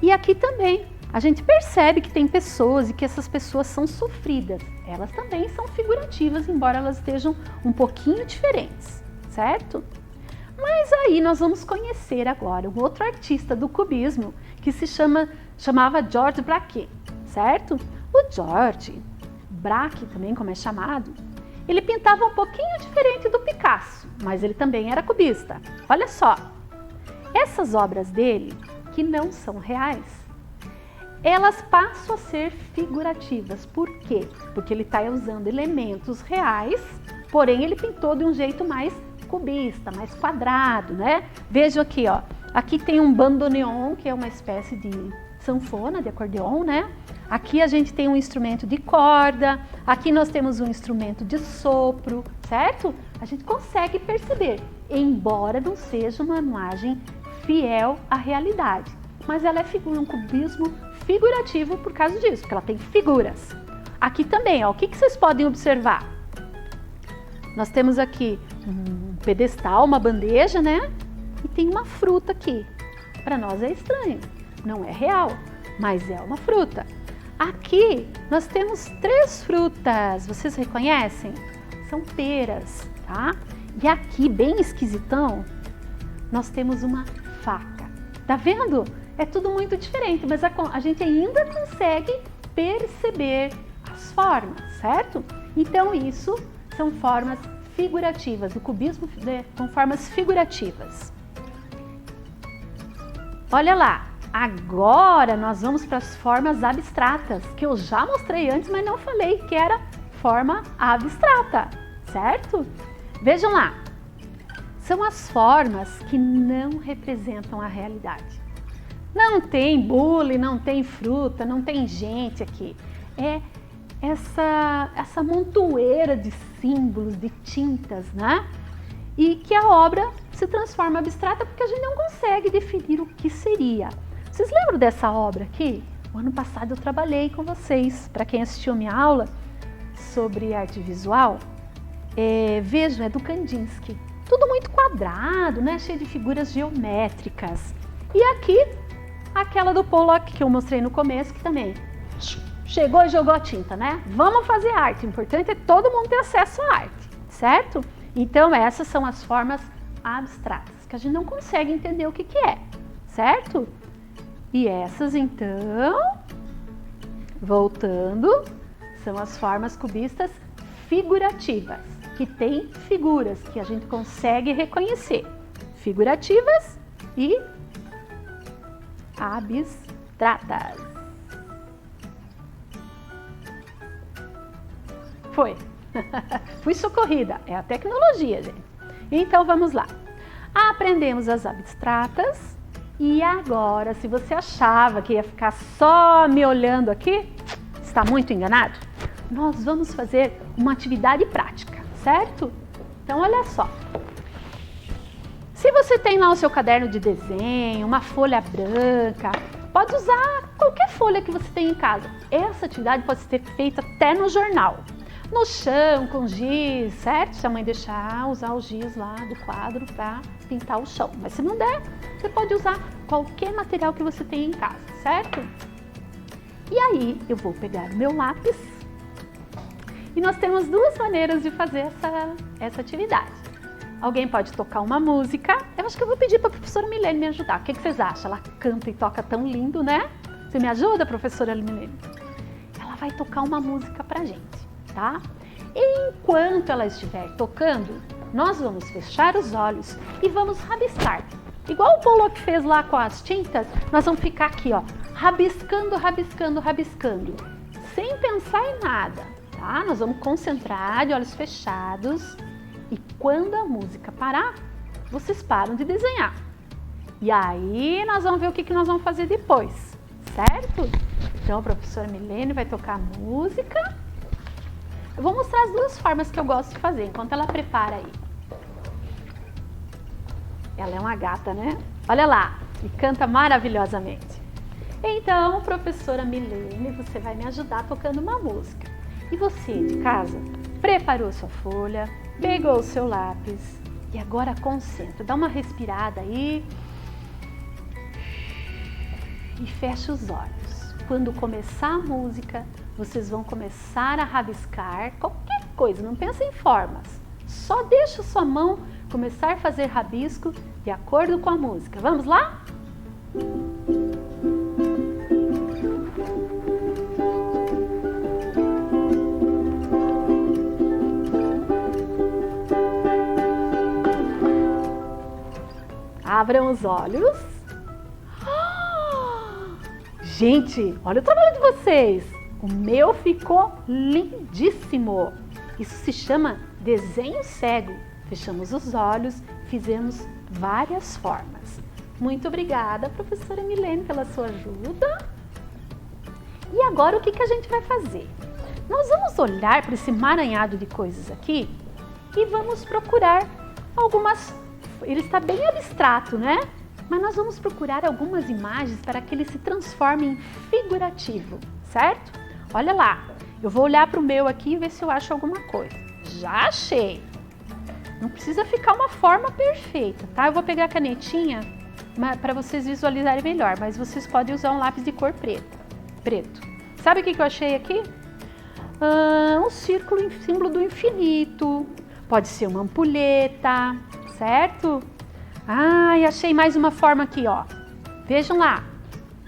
E aqui também a gente percebe que tem pessoas e que essas pessoas são sofridas. Elas também são figurativas, embora elas estejam um pouquinho diferentes, certo? Mas aí nós vamos conhecer agora um outro artista do cubismo que chamava Georges Braque, certo? O Georges Braque, também como é chamado, ele pintava um pouquinho diferente do Picasso, mas ele também era cubista. Olha só, essas obras dele, que não são reais, elas passam a ser figurativas. Por quê? Porque ele está usando elementos reais, porém ele pintou de um jeito mais cubista, mais quadrado, né? Vejam aqui, ó. Aqui tem um bandoneon, que é uma espécie de sanfona, de acordeon, né? Aqui a gente tem um instrumento de corda, aqui nós temos um instrumento de sopro, certo? A gente consegue perceber, embora não seja uma imagem fiel à realidade, mas ela é um cubismo figurativo por causa disso, porque ela tem figuras. Aqui também, ó, o que vocês podem observar? Nós temos aqui um pedestal, uma bandeja, né? E tem uma fruta aqui. Para nós é estranho, não é real, mas é uma fruta. Aqui nós temos 3 frutas, vocês reconhecem? São peras, tá? E aqui, bem esquisitão, nós temos uma faca. Tá vendo? É tudo muito diferente, mas a gente ainda consegue perceber as formas, certo? Então isso são formas figurativas, o cubismo com formas figurativas. Olha lá, agora nós vamos para as formas abstratas, que eu já mostrei antes, mas não falei que era forma abstrata, certo? Vejam lá, são as formas que não representam a realidade. Não tem bule, não tem fruta, não tem gente aqui. É essa montoeira de símbolos, de tintas, né? E que a obra se transforma abstrata porque a gente não consegue definir o que seria. Vocês lembram dessa obra aqui? O ano passado eu trabalhei com vocês, para quem assistiu minha aula sobre arte visual. Vejam, é do Kandinsky. Tudo muito quadrado, né? Cheio de figuras geométricas. E aqui, aquela do Pollock que eu mostrei no começo, que também chegou e jogou a tinta, né? Vamos fazer arte, o importante é todo mundo ter acesso à arte, certo? Então essas são as formas abstratas, que a gente não consegue entender o que é, certo? E essas então, voltando, são as formas cubistas figurativas, que tem figuras que a gente consegue reconhecer, figurativas e abstratas. Foi. Fui socorrida. É a tecnologia, gente. Então, vamos lá. Aprendemos as abstratas. E agora, se você achava que ia ficar só me olhando aqui, está muito enganado. Nós vamos fazer uma atividade prática, certo? Então, olha só. Se você tem lá o seu caderno de desenho, uma folha branca, pode usar qualquer folha que você tem em casa. Essa atividade pode ser feita até no jornal. no chão com giz, certo? Se a mãe deixar, usar o giz lá do quadro para pintar o chão. Mas se não der, você pode usar qualquer material que você tenha em casa, certo? E aí eu vou pegar o meu lápis e nós temos duas maneiras de fazer essa atividade. Alguém pode tocar uma música. Eu acho que eu vou pedir para a professora Milene me ajudar. O que vocês acham? Ela canta e toca tão lindo, né? Você me ajuda, professora Milene? Ela vai tocar uma música pra gente, tá? E enquanto ela estiver tocando, nós vamos fechar os olhos e vamos rabiscar. Igual o Pollock fez lá com as tintas, nós vamos ficar aqui, ó, rabiscando, rabiscando, rabiscando, sem pensar em nada, tá? Nós vamos concentrar de olhos fechados e quando a música parar, vocês param de desenhar. E aí nós vamos ver o que nós vamos fazer depois, certo? Então a professora Milene vai tocar a música. Eu vou mostrar as duas formas que eu gosto de fazer, enquanto ela prepara aí. Ela é uma gata, né? Olha lá, e canta maravilhosamente. Então, professora Milene, você vai me ajudar tocando uma música. E você, de casa, preparou sua folha, pegou o seu lápis e agora concentra. Dá uma respirada aí e fecha os olhos. Quando começar a música, vocês vão começar a rabiscar qualquer coisa, não pensa em formas. Só deixa sua mão começar a fazer rabisco de acordo com a música. Vamos lá? Abram os olhos. Gente, olha o trabalho de vocês. O meu ficou lindíssimo. Isso se chama desenho cego. Fechamos os olhos, fizemos várias formas. Muito obrigada, professora Milene, pela sua ajuda. E agora o que a gente vai fazer? Nós vamos olhar para esse emaranhado de coisas aqui e vamos procurar algumas... Ele está bem abstrato, né? Mas nós vamos procurar algumas imagens para que ele se transforme em figurativo, certo? Olha lá, eu vou olhar para o meu aqui e ver se eu acho alguma coisa. Já achei! Não precisa ficar uma forma perfeita, tá? Eu vou pegar a canetinha para vocês visualizarem melhor, mas vocês podem usar um lápis de cor preto. Sabe o que eu achei aqui? Um círculo, símbolo do infinito. Pode ser uma ampulheta, certo? Ai, achei mais uma forma aqui, ó. Vejam lá.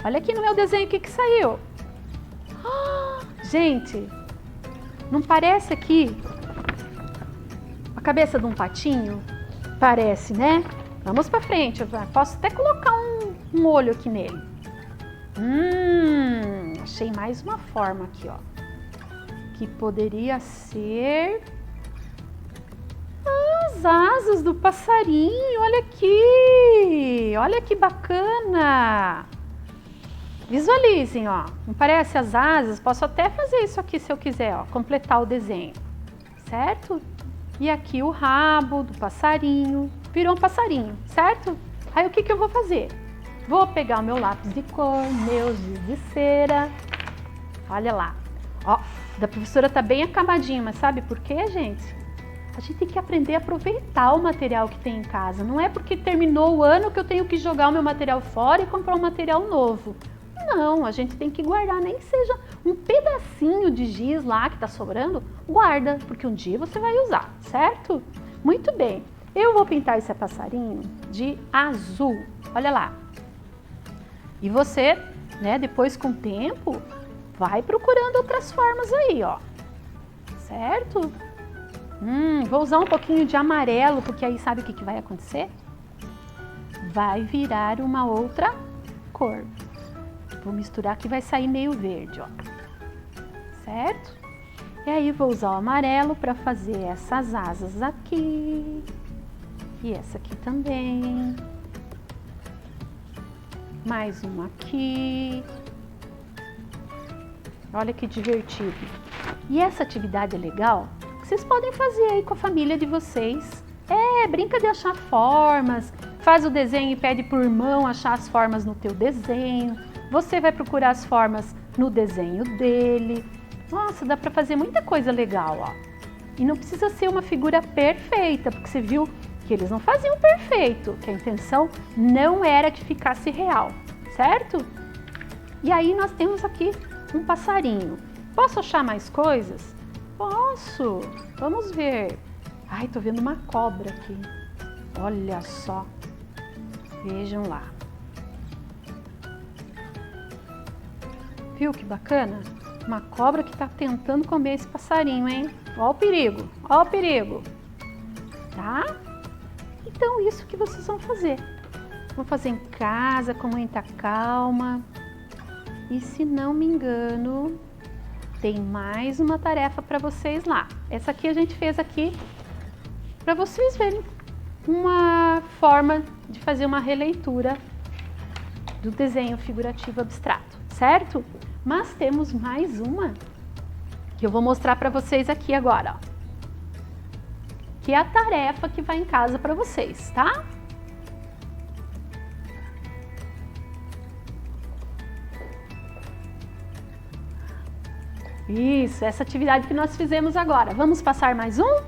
Olha aqui no meu desenho o que saiu. Gente, não parece aqui a cabeça de um patinho? Parece, né? Vamos pra frente. Eu posso até colocar um olho aqui nele. Achei mais uma forma aqui, ó. Que poderia ser... as asas do passarinho, olha aqui, olha que bacana. Visualizem, ó, não parece as asas? Posso até fazer isso aqui se eu quiser, ó, completar o desenho, certo? E aqui o rabo do passarinho, virou um passarinho, certo? Aí o que eu vou fazer? Vou pegar o meu lápis de cor, meu giz de cera, olha lá, ó, da professora tá bem acabadinho, mas sabe por quê, gente? A gente tem que aprender a aproveitar o material que tem em casa. Não é porque terminou o ano que eu tenho que jogar o meu material fora e comprar um material novo. Não, a gente tem que guardar, nem que seja um pedacinho de giz lá que tá sobrando, guarda, porque um dia você vai usar, certo? Muito bem, eu vou pintar esse passarinho de azul, olha lá. E você, né, depois com o tempo, vai procurando outras formas aí, ó, certo? Vou usar um pouquinho de amarelo, porque aí sabe o que vai acontecer? Vai virar uma outra cor. Vou misturar que vai sair meio verde, ó. Certo? E aí vou usar o amarelo para fazer essas asas aqui. E essa aqui também. Mais uma aqui. Olha que divertido. E essa atividade é legal? Vocês podem fazer aí com a família de vocês. Brinca de achar formas, faz o desenho e pede pro irmão achar as formas no teu desenho. Você vai procurar as formas no desenho dele. Nossa, dá para fazer muita coisa legal, ó. E não precisa ser uma figura perfeita, porque você viu que eles não faziam perfeito, que a intenção não era que ficasse real, certo? E aí nós temos aqui um passarinho. Posso achar mais coisas? Posso! Vamos ver. Ai, tô vendo uma cobra aqui. Olha só. Vejam lá. Viu que bacana? Uma cobra que tá tentando comer esse passarinho, hein? Ó o perigo, ó o perigo. Tá? Então, isso que vocês vão fazer. Vão fazer em casa, com muita calma. E se não me engano, tem mais uma tarefa para vocês lá. Essa aqui a gente fez aqui para vocês verem uma forma de fazer uma releitura do desenho figurativo abstrato, certo? Mas temos mais uma que eu vou mostrar para vocês aqui agora, ó. Que é a tarefa que vai em casa para vocês, tá? Isso, essa atividade que nós fizemos agora. Vamos passar mais um?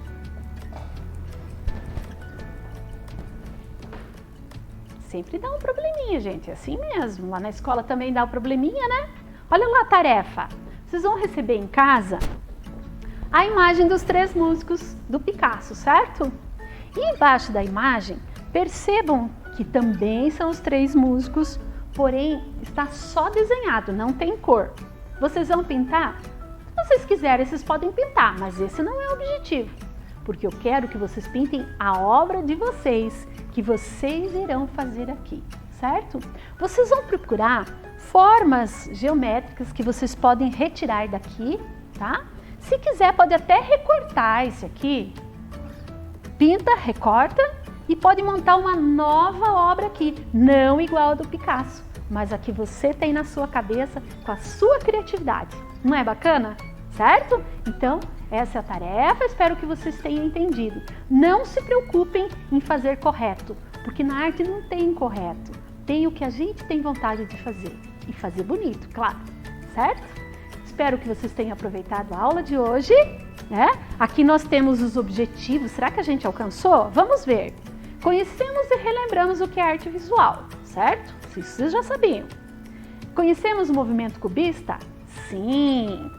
Sempre dá um probleminha, gente, é assim mesmo. Lá na escola também dá um probleminha, né? Olha lá a tarefa. Vocês vão receber em casa a imagem dos 3 músicos do Picasso, certo? E embaixo da imagem, percebam que também são os 3 músicos, porém está só desenhado, não tem cor. Vocês vão pintar? Se vocês quiserem, vocês podem pintar, mas esse não é o objetivo, porque eu quero que vocês pintem a obra de vocês, que vocês irão fazer aqui, certo? Vocês vão procurar formas geométricas que vocês podem retirar daqui, tá? Se quiser, pode até recortar esse aqui. Pinta, recorta e pode montar uma nova obra aqui, não igual a do Picasso, mas a que você tem na sua cabeça com a sua criatividade. Não é bacana? Certo? Então, essa é a tarefa, espero que vocês tenham entendido. Não se preocupem em fazer correto, porque na arte não tem correto. Tem o que a gente tem vontade de fazer e fazer bonito, claro, certo? Espero que vocês tenham aproveitado a aula de hoje, né? Aqui nós temos os objetivos, será que a gente alcançou? Vamos ver. Conhecemos e relembramos o que é arte visual, certo? Vocês já sabiam. Conhecemos o movimento cubista? Sim!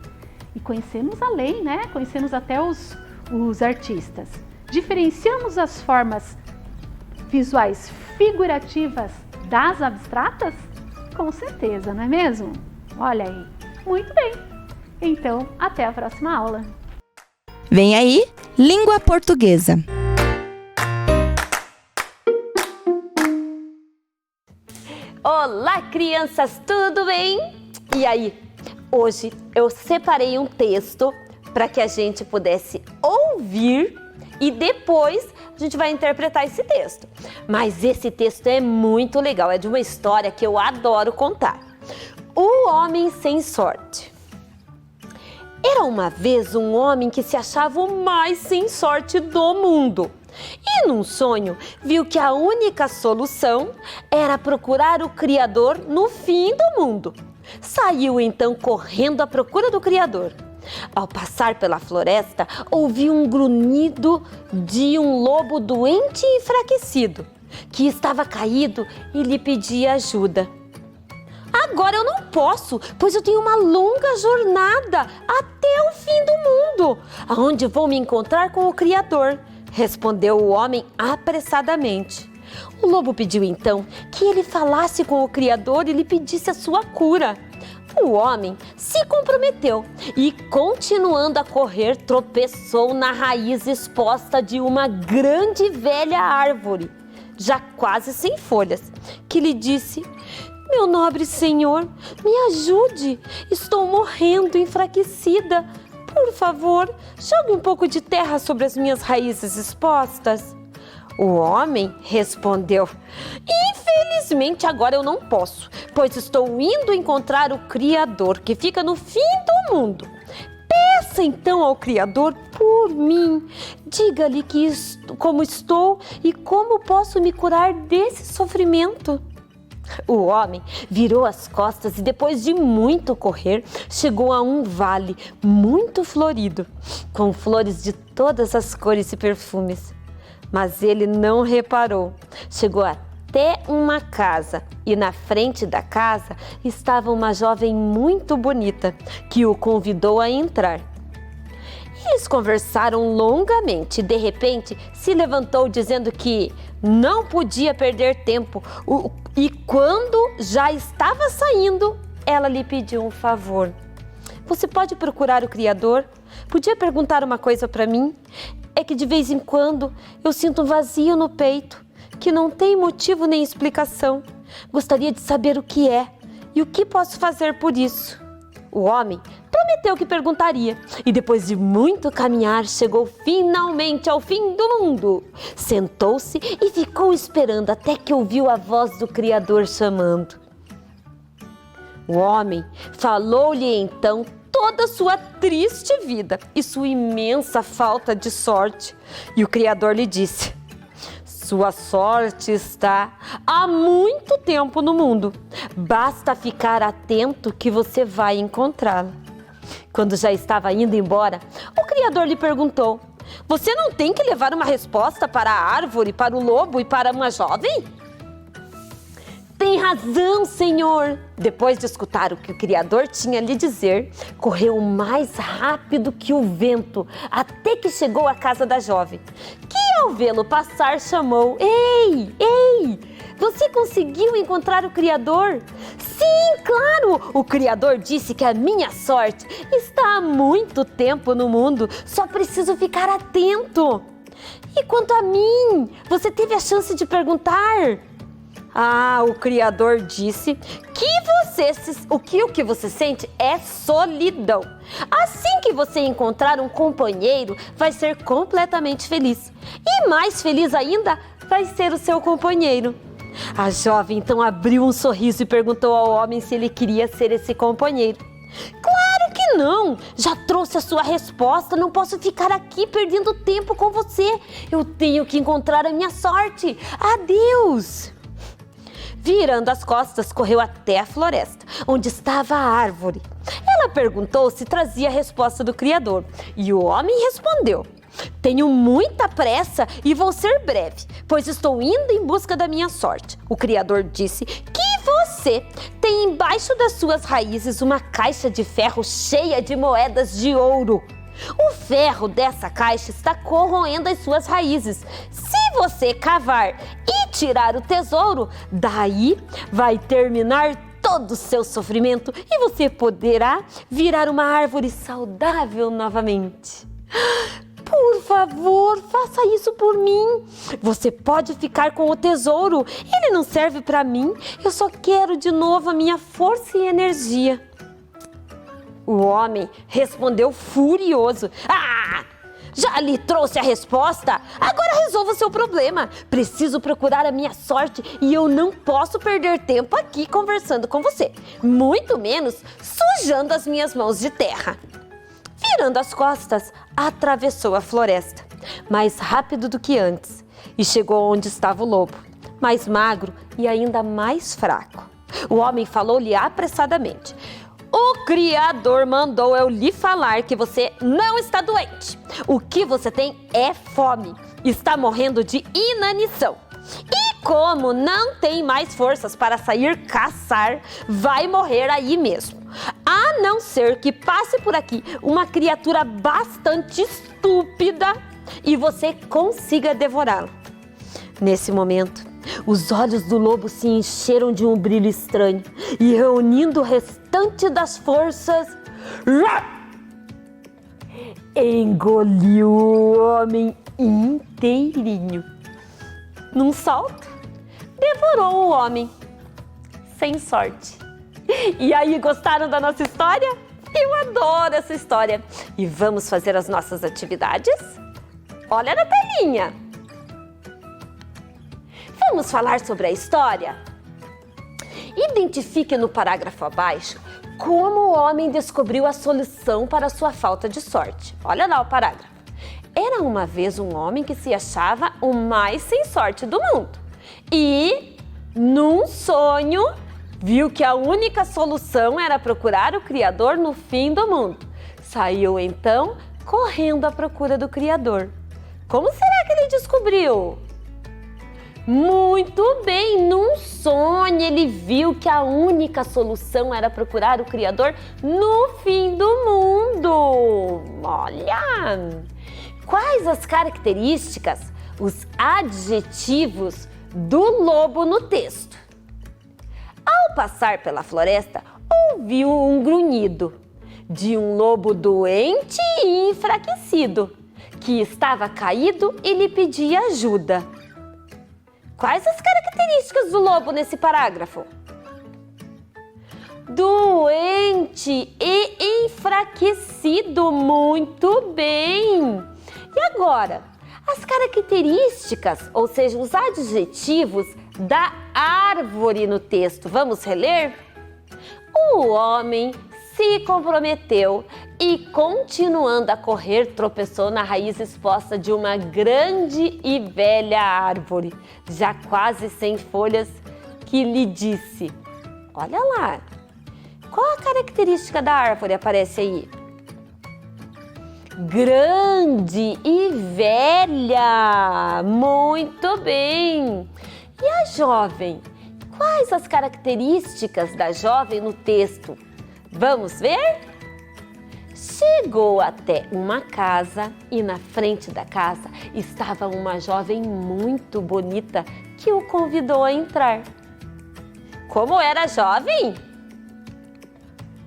E conhecemos a lei, né? Conhecemos até os artistas. Diferenciamos as formas visuais figurativas das abstratas? Com certeza, não é mesmo? Olha aí. Muito bem. Então, até a próxima aula. Vem aí, língua portuguesa. Olá, crianças, tudo bem? E aí, hoje eu separei um texto para que a gente pudesse ouvir e depois a gente vai interpretar esse texto. Mas esse texto é muito legal, é de uma história que eu adoro contar. O Homem Sem Sorte. Era uma vez um homem que se achava o mais sem sorte do mundo. E num sonho, viu que a única solução era procurar o Criador no fim do mundo. Saiu então correndo à procura do Criador. Ao passar pela floresta, ouviu um grunhido de um lobo doente e enfraquecido, que estava caído e lhe pedia ajuda. Agora eu não posso, pois eu tenho uma longa jornada até o fim do mundo, aonde vou me encontrar com o Criador, respondeu o homem apressadamente. O lobo pediu então que ele falasse com o Criador e lhe pedisse a sua cura. O homem se comprometeu e, continuando a correr, tropeçou na raiz exposta de uma grande e velha árvore, já quase sem folhas, que lhe disse: meu nobre senhor, me ajude, estou morrendo enfraquecida. Por favor, jogue um pouco de terra sobre as minhas raízes expostas. O homem respondeu: infelizmente agora eu não posso, pois estou indo encontrar o Criador que fica no fim do mundo. Peça então ao Criador por mim, diga-lhe como estou e como posso me curar desse sofrimento. O homem virou as costas e, depois de muito correr, chegou a um vale muito florido, com flores de todas as cores e perfumes. Mas ele não reparou. Chegou até uma casa e na frente da casa estava uma jovem muito bonita que o convidou a entrar. Eles conversaram longamente e, de repente, se levantou dizendo que não podia perder tempo. E quando já estava saindo, ela lhe pediu um favor. Você pode procurar o Criador? Podia perguntar uma coisa para mim? É que de vez em quando eu sinto um vazio no peito, que não tem motivo nem explicação. Gostaria de saber o que é e o que posso fazer por isso. O homem prometeu que perguntaria e, depois de muito caminhar, chegou finalmente ao fim do mundo. Sentou-se e ficou esperando até que ouviu a voz do Criador chamando. O homem falou-lhe então toda a sua triste vida e sua imensa falta de sorte. E o Criador lhe disse: sua sorte está há muito tempo no mundo. Basta ficar atento que você vai encontrá-la. Quando já estava indo embora, o Criador lhe perguntou: você não tem que levar uma resposta para a árvore, para o lobo e para uma jovem? Tem razão, Senhor! Depois de escutar o que o Criador tinha a lhe dizer, correu mais rápido que o vento, até que chegou à casa da jovem, que ao vê-lo passar chamou: Ei, ei! Você conseguiu encontrar o Criador? Sim, claro! O Criador disse que a minha sorte está há muito tempo no mundo, só preciso ficar atento. E quanto a mim, você teve a chance de perguntar? Ah, o Criador disse que o que você sente é solidão. Assim que você encontrar um companheiro, vai ser completamente feliz. E mais feliz ainda vai ser o seu companheiro. A jovem então abriu um sorriso e perguntou ao homem se ele queria ser esse companheiro. Claro que não! Já trouxe a sua resposta, não posso ficar aqui perdendo tempo com você. Eu tenho que encontrar a minha sorte. Adeus! Virando as costas, correu até a floresta, onde estava a árvore. Ela perguntou se trazia a resposta do Criador, e o homem respondeu: tenho muita pressa e vou ser breve, pois estou indo em busca da minha sorte. O Criador disse que você tem embaixo das suas raízes uma caixa de ferro cheia de moedas de ouro. O ferro dessa caixa está corroendo as suas raízes. Se você cavar e tirar o tesouro, daí vai terminar todo o seu sofrimento e você poderá virar uma árvore saudável novamente. Por favor, faça isso por mim. Você pode ficar com o tesouro. Ele não serve para mim. Eu só quero de novo a minha força e energia. O homem respondeu furioso: Ah! Já lhe trouxe a resposta? Agora resolva o seu problema. Preciso procurar a minha sorte e eu não posso perder tempo aqui conversando com você. Muito menos sujando as minhas mãos de terra. Virando as costas, atravessou a floresta, mais rápido do que antes, e chegou onde estava o lobo, mais magro e ainda mais fraco. O homem falou-lhe apressadamente: o Criador mandou eu lhe falar que você não está doente. O que você tem é fome. Está morrendo de inanição. E como não tem mais forças para sair caçar, vai morrer aí mesmo. A não ser que passe por aqui uma criatura bastante estúpida e você consiga devorá-la. Nesse momento, os olhos do lobo se encheram de um brilho estranho e, reunindo o restante das forças, engoliu o homem inteirinho. Num salto, devorou o homem. Sem sorte. E aí, gostaram da nossa história? Eu adoro essa história. E vamos fazer as nossas atividades? Olha na telinha. Vamos falar sobre a história? Identifique no parágrafo abaixo como o homem descobriu a solução para a sua falta de sorte. Olha lá o parágrafo. Era uma vez um homem que se achava o mais sem sorte do mundo. E num sonho, viu que a única solução era procurar o Criador no fim do mundo. Saiu então correndo à procura do Criador. Como será que ele descobriu? Muito bem, num sonho ele viu que a única solução era procurar o Criador no fim do mundo. Olha! Quais as características, os adjetivos do lobo no texto? Ao passar pela floresta, ouviu um grunhido de um lobo doente e enfraquecido, que estava caído e lhe pedia ajuda. Quais as características do lobo nesse parágrafo? Doente e enfraquecido, muito bem! E agora, as características, ou seja, os adjetivos da árvore no texto. Vamos reler? O homem se comprometeu e, continuando a correr, tropeçou na raiz exposta de uma grande e velha árvore, já quase sem folhas, que lhe disse: olha lá, qual a característica da árvore aparece aí? Grande e velha, muito bem. E a jovem? Quais as características da jovem no texto? Vamos ver? Chegou até uma casa e na frente da casa estava uma jovem muito bonita que o convidou a entrar. Como era a jovem?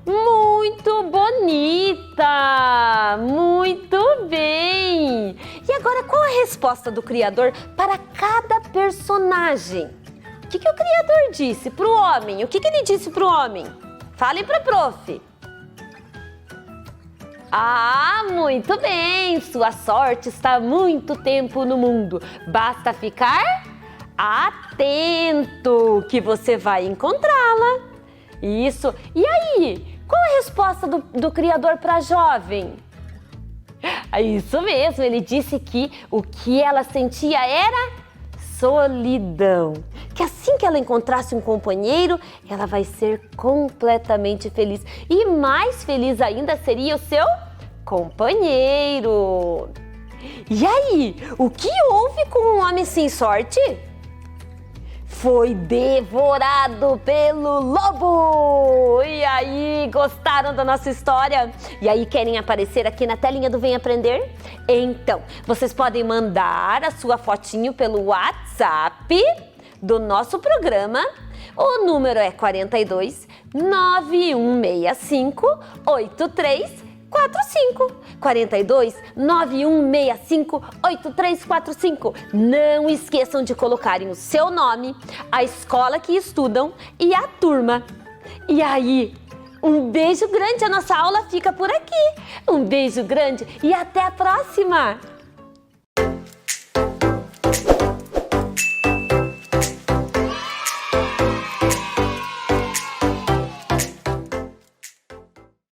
Muito bonita! Muito bem! E agora, qual a resposta do Criador para cada personagem? O que o Criador disse para o homem? O que ele disse para o homem? Falem para a prof. Ah, muito bem! Sua sorte está há muito tempo no mundo. Basta ficar atento que você vai encontrá-la. Isso. E aí? Qual a resposta do Criador para a jovem? Isso mesmo, ele disse que o que ela sentia era solidão. Que assim que ela encontrasse um companheiro, ela vai ser completamente feliz. E mais feliz ainda seria o seu companheiro. E aí, o que houve com um homem sem sorte? Foi devorado pelo lobo! E aí, gostaram da nossa história? E aí, querem aparecer aqui na telinha do Vem Aprender? Então, vocês podem mandar a sua fotinho pelo WhatsApp do nosso programa. O número é 42 9165 8345. 42 9165 8345. Não esqueçam de colocarem o seu nome, a escola que estudam e a turma. E aí, um beijo grande, a nossa aula fica por aqui. Um beijo grande e até a próxima!